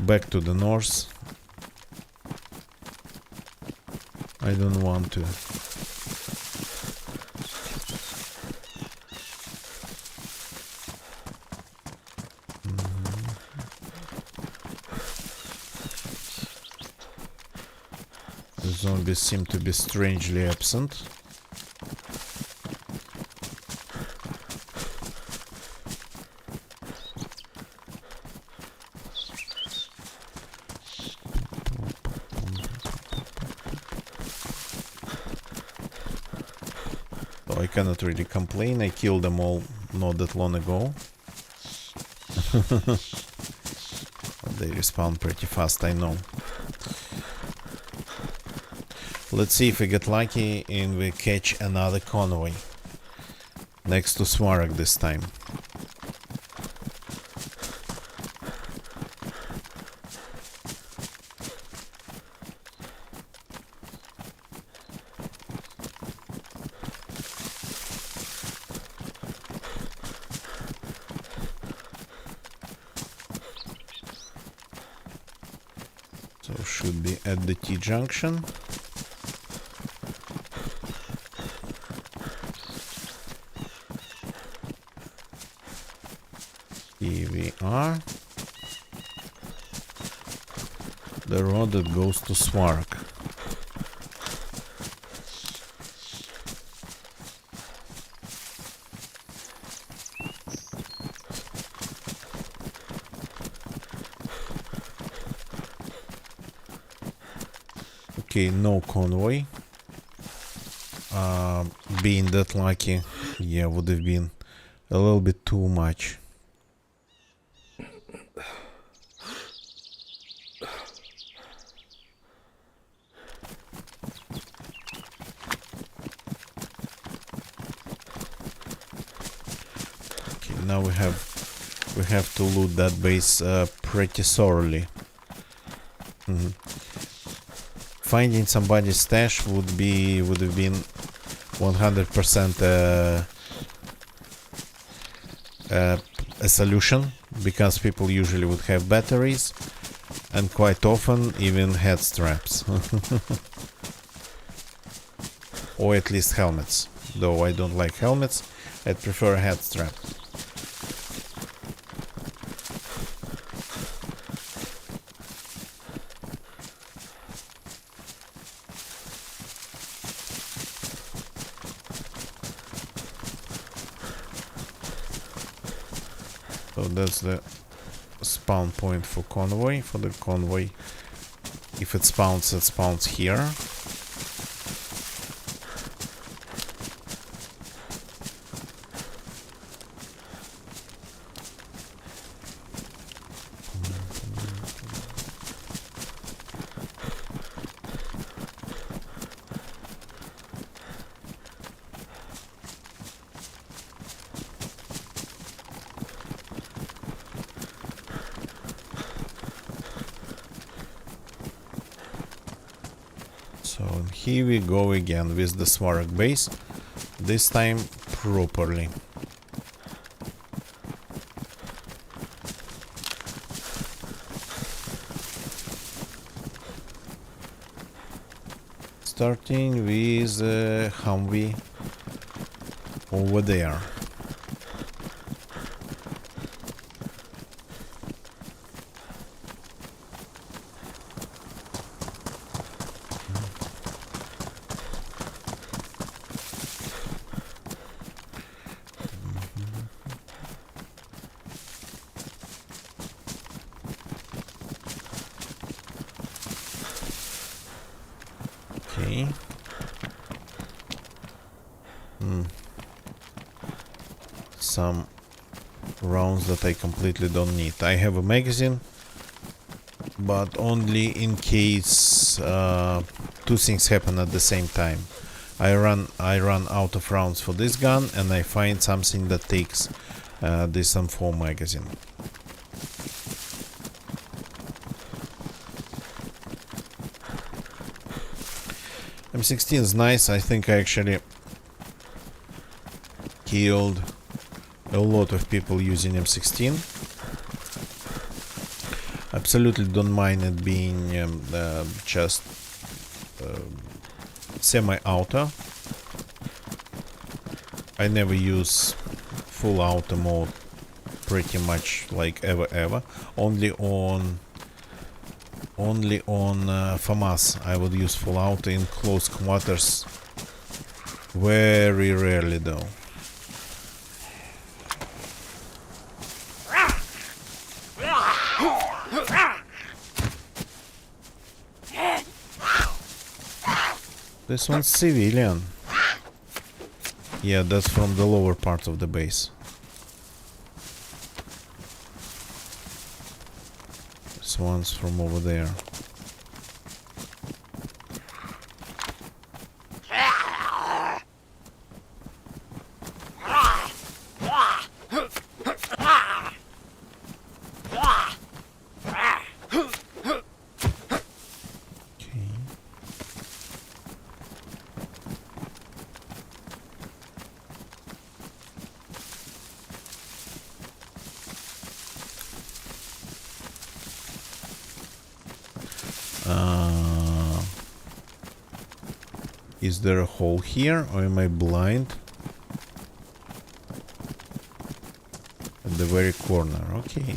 Back to the north. I don't want to. The zombies seem to be strangely absent. So I cannot really complain. I killed them all not that long ago. But they respawn pretty fast, I know. Let's see if we get lucky and we catch another convoy. Next to Swarak this time. So should be at the T-junction. Here we are. The road that goes to Swarak. Okay, no convoy. Being that lucky, yeah, would have been a little bit too much. Okay, now we have to loot that base pretty thoroughly. Finding somebody's stash would have been 100% a solution, because people usually would have batteries and quite often even head straps. Or at least helmets, though I don't like helmets. I'd prefer a head strap. So that's the spawn point for convoy. For the convoy, if it spawns here. So here we go again with the Swarak base, this time properly. Starting with Humvee over there. Okay. Some rounds that I completely don't need. I have a magazine, but only in case two things happen at the same time. I run out of rounds for this gun, and I find something that takes this M4 magazine. M16 is nice. I think I actually killed a lot of people using M16. Absolutely don't mind it being just semi-auto. I never use full auto mode pretty much, like ever. Only on FAMAS I would use full auto in close quarters. Very rarely though. This one's civilian. Yeah, that's from the lower part of the base. This one's from over there. Is there a hole here, or am I blind? At the very corner, okay.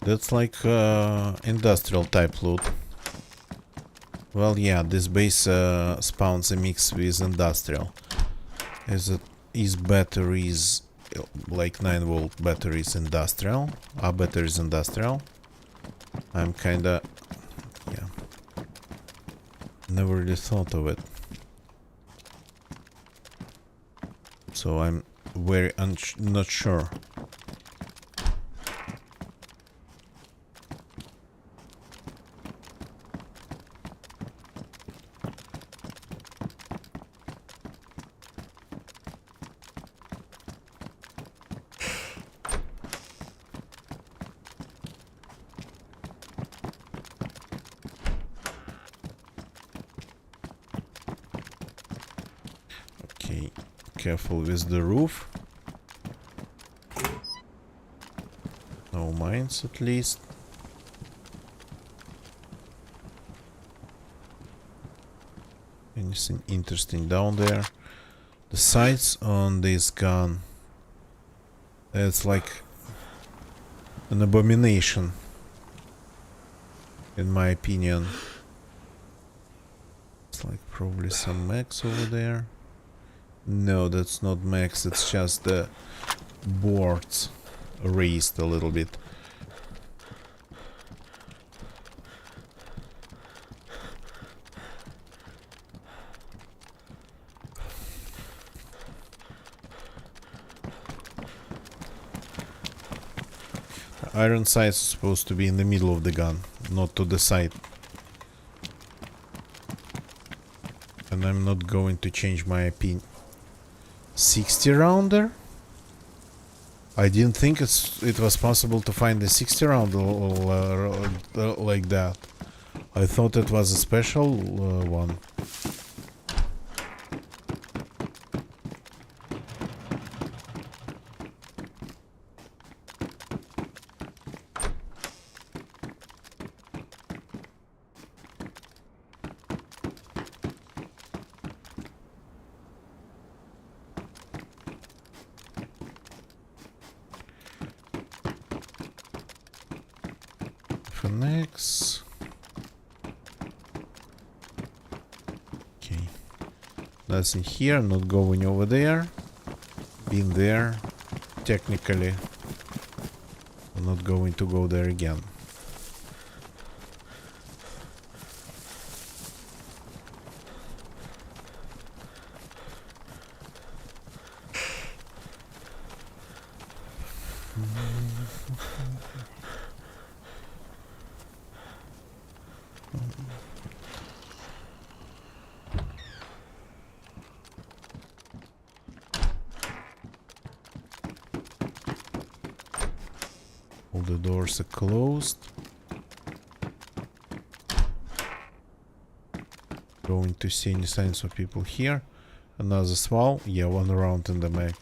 That's like industrial type loot. Well, yeah, this base spawns a mix with industrial. Is batteries like 9-volt batteries industrial? Are batteries industrial? I'm kinda, yeah, never really thought of it. So I'm very not sure. Okay, careful with the roof. No mines, at least. Anything interesting down there? The sights on this gun, it's like an abomination, in my opinion. It's like probably some mechs over there. No, that's not mechs, it's just the boards raised a little bit. The iron sights are supposed to be in the middle of the gun, not to the side. And I'm not going to change my opinion. 60 rounder? I didn't think it was possible to find a 60 rounder like that. I thought it was a special one. connects. Okay. Nothing here, not going over there. Been there. Technically. I'm not going to go there again. All the doors are closed. Going to see any signs of people here. Another swell. Yeah, one round in the back.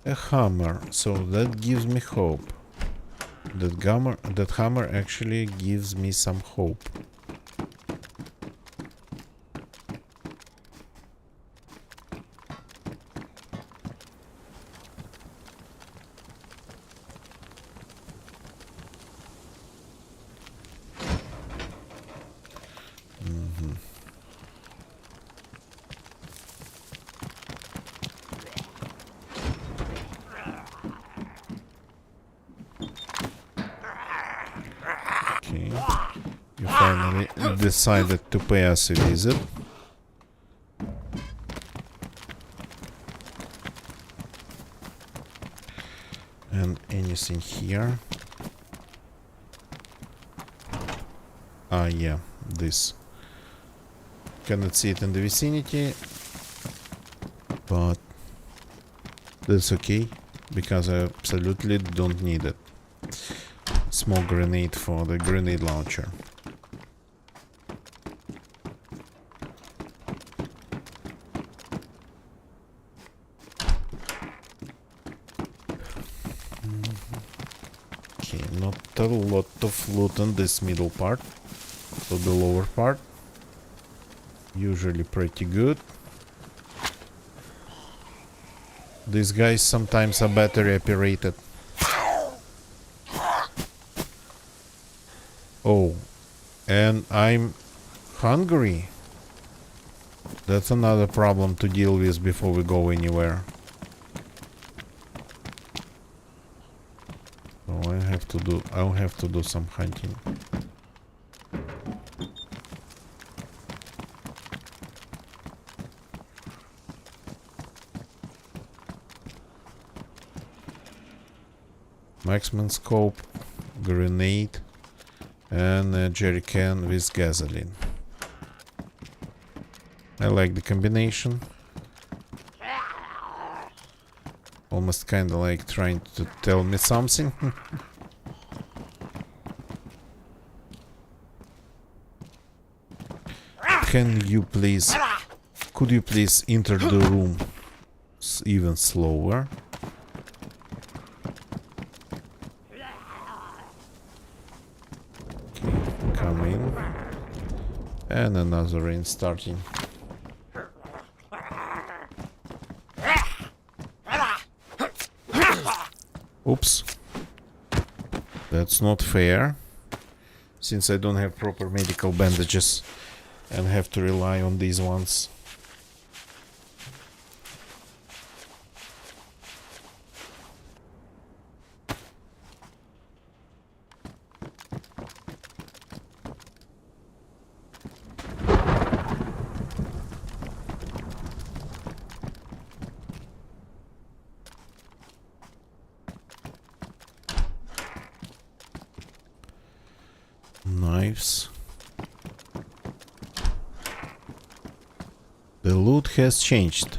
A hammer. So that gives me hope. That hammer actually gives me some hope. Okay. You finally decided to pay us a visit. And anything here? Ah, yeah, this. Cannot see it in the vicinity, but that's okay, because I absolutely don't need it. Small grenade for the grenade launcher. Okay, not a lot of loot in this middle part. So the lower part. Usually pretty good. These guys sometimes are battery operated. Oh, and I'm hungry. That's another problem to deal with before we go anywhere. So I'll have to do some hunting. Marksman scope, grenade, and a jerry can with gasoline. I like the combination. Almost kinda like trying to tell me something. Could you please enter the room even slower? Come in. And another rain starting. Oops. That's not fair. Since I don't have proper medical bandages and have to rely on these ones. Knives. The loot has changed.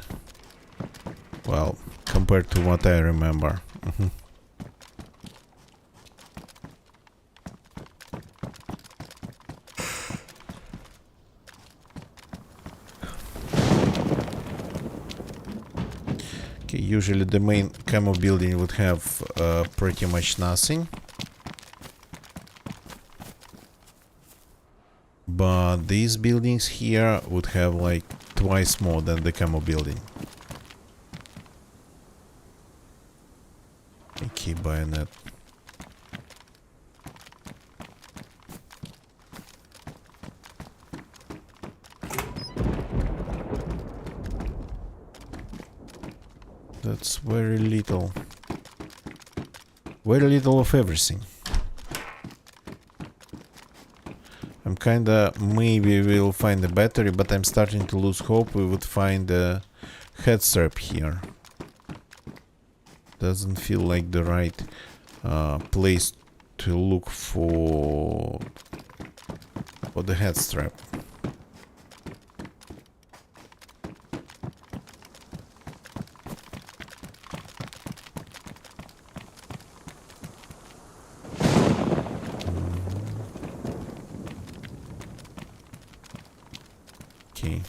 Well, compared to what I remember. Okay, usually the main camo building would have pretty much nothing. But these buildings here would have like twice more than the camo building. Okay. Okay, bayonet. That's very little. Very little of everything. I'm kinda... Maybe we'll find a battery, but I'm starting to lose hope we would find a head strap here. Doesn't feel like the right place to look for the head strap. Okay,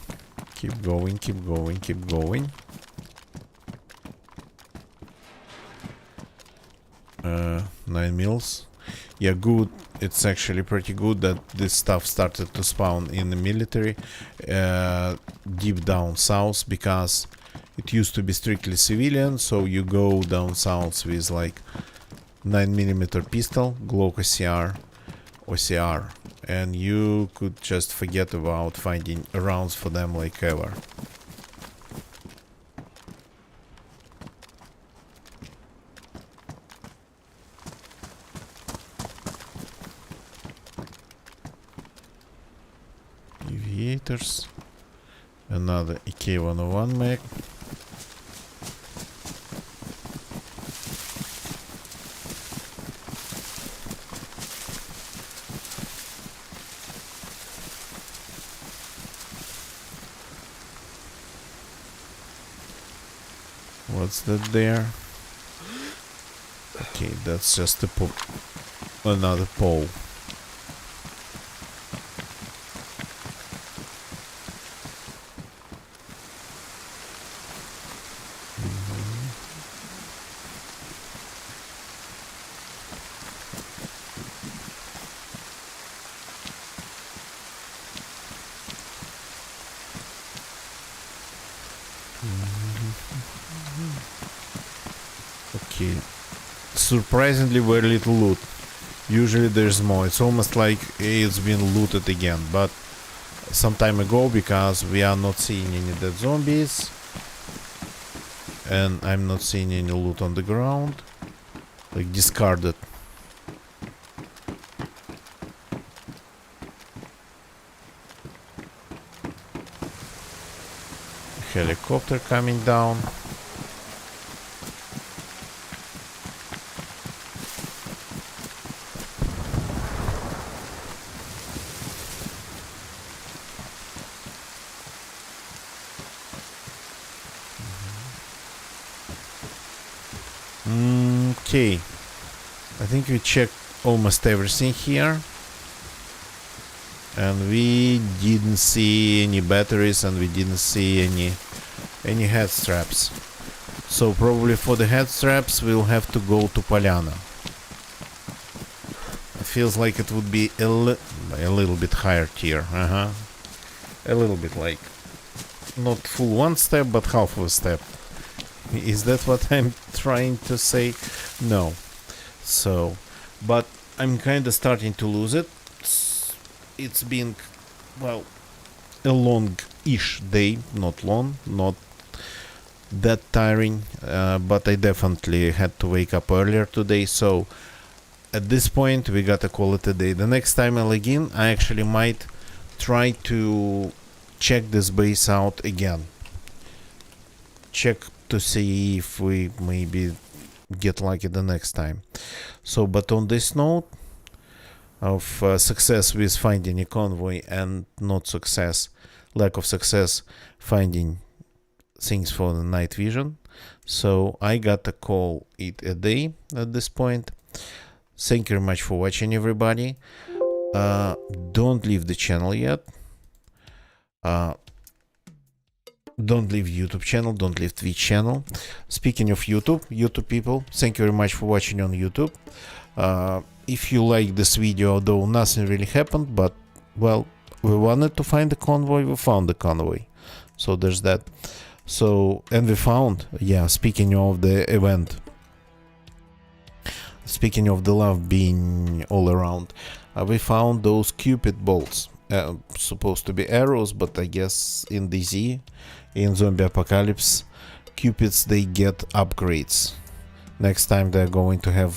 keep going, keep going, keep going. 9 mils. Yeah, good. It's actually pretty good that this stuff started to spawn in the military deep down south, because it used to be strictly civilian, so you go down south with like 9mm pistol, Glock OCR, and you could just forget about finding rounds for them like ever. Aviators, another EK-101 mag. What's that there? Okay, that's just a another pole. Okay, surprisingly very little loot. Usually there's more. It's almost like it's been looted again, but some time ago, because we are not seeing any dead zombies and I'm not seeing any loot on the ground, like discarded. Helicopter coming down. Okay, I think we checked almost everything here, and we didn't see any batteries, and we didn't see any head straps. So probably for the head straps we'll have to go to Polyana. It feels like it would be a little bit higher tier. A little bit, like not full one step but half of a step. Is that what I'm trying to say? No. So, but I'm kind of starting to lose it. It's been, well, a long-ish day. Not long, not that tiring, but I definitely had to wake up earlier today. So, at this point, we gotta call it a day. The next time I log in, I actually might try to check this base out again. Check to see if we maybe get lucky the next time. So, but on this note of success with finding a convoy and not success, lack of success finding things for the night vision, so I gotta call it a day at this point. Thank you very much for watching, everybody. Don't leave the channel yet. Don't leave YouTube channel, don't leave Twitch channel. Speaking of YouTube people, thank you very much for watching on YouTube. If you like this video, although nothing really happened, but well, we wanted to find the convoy, we found the convoy. So there's that. So, and we found, yeah, speaking of the event, speaking of the love being all around, we found those Cupid bolts. Supposed to be arrows, but I guess in DZ, in Zombie Apocalypse, Cupids, they get upgrades. Next time they're going to have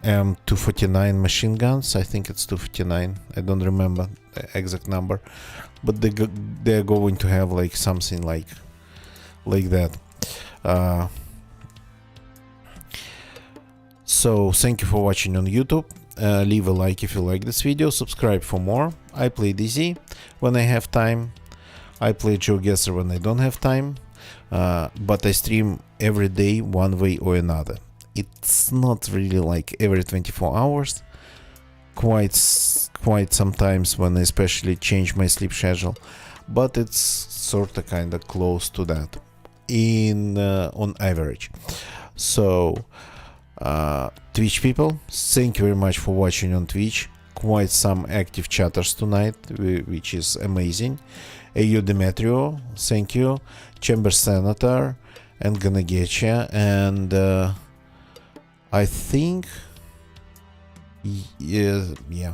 M249 machine guns. I think it's 249. I don't remember the exact number, but they're going to have like something like that. So thank you for watching on YouTube. Leave a like if you like this video, subscribe for more. I play DZ when I have time. I play GeoGuessr when I don't have time, but I stream every day one way or another. It's not really like every 24 hours. Quite sometimes when I especially change my sleep schedule, but it's sort of kind of close to that on average. So Twitch people, thank you very much for watching on Twitch. Quite some active chatters tonight, which is amazing. AU Demetrio, thank you. Chamber Senator, and Gonna Getcha, and I think yeah,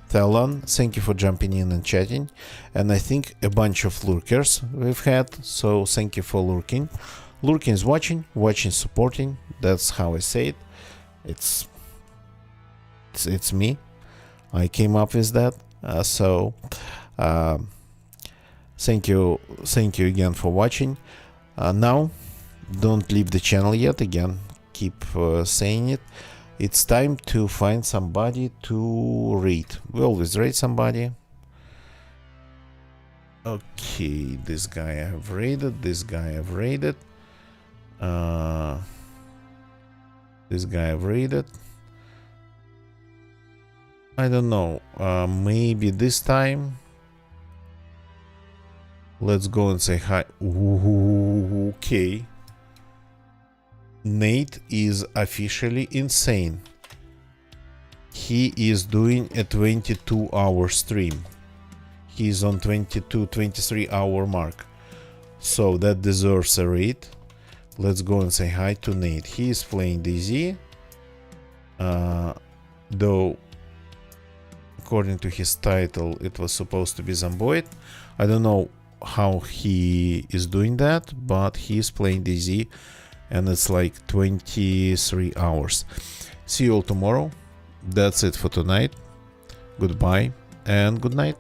Talon, thank you for jumping in and chatting, and I think a bunch of lurkers we've had, so thank you for lurking. Lurking is watching, supporting. That's how I say it. It's me. I came up with that. Thank you again for watching. Now, don't leave the channel yet. Again, keep saying it. It's time to find somebody to raid. We always raid somebody. Okay, this guy I have raided. This guy I've raided. This guy I've raided. I don't know. Maybe this time. Let's go and say hi. Ooh, okay. Nate is officially insane. He is doing a 22-hour stream. He's on 23 hour mark. So that deserves a raid. Let's go and say hi to Nate. He is playing DZ. Though, according to his title, it was supposed to be Zomboid. I don't know how he is doing that, but he is playing DZ, and it's like 23 hours. See you all tomorrow. That's it for tonight. Goodbye and good night.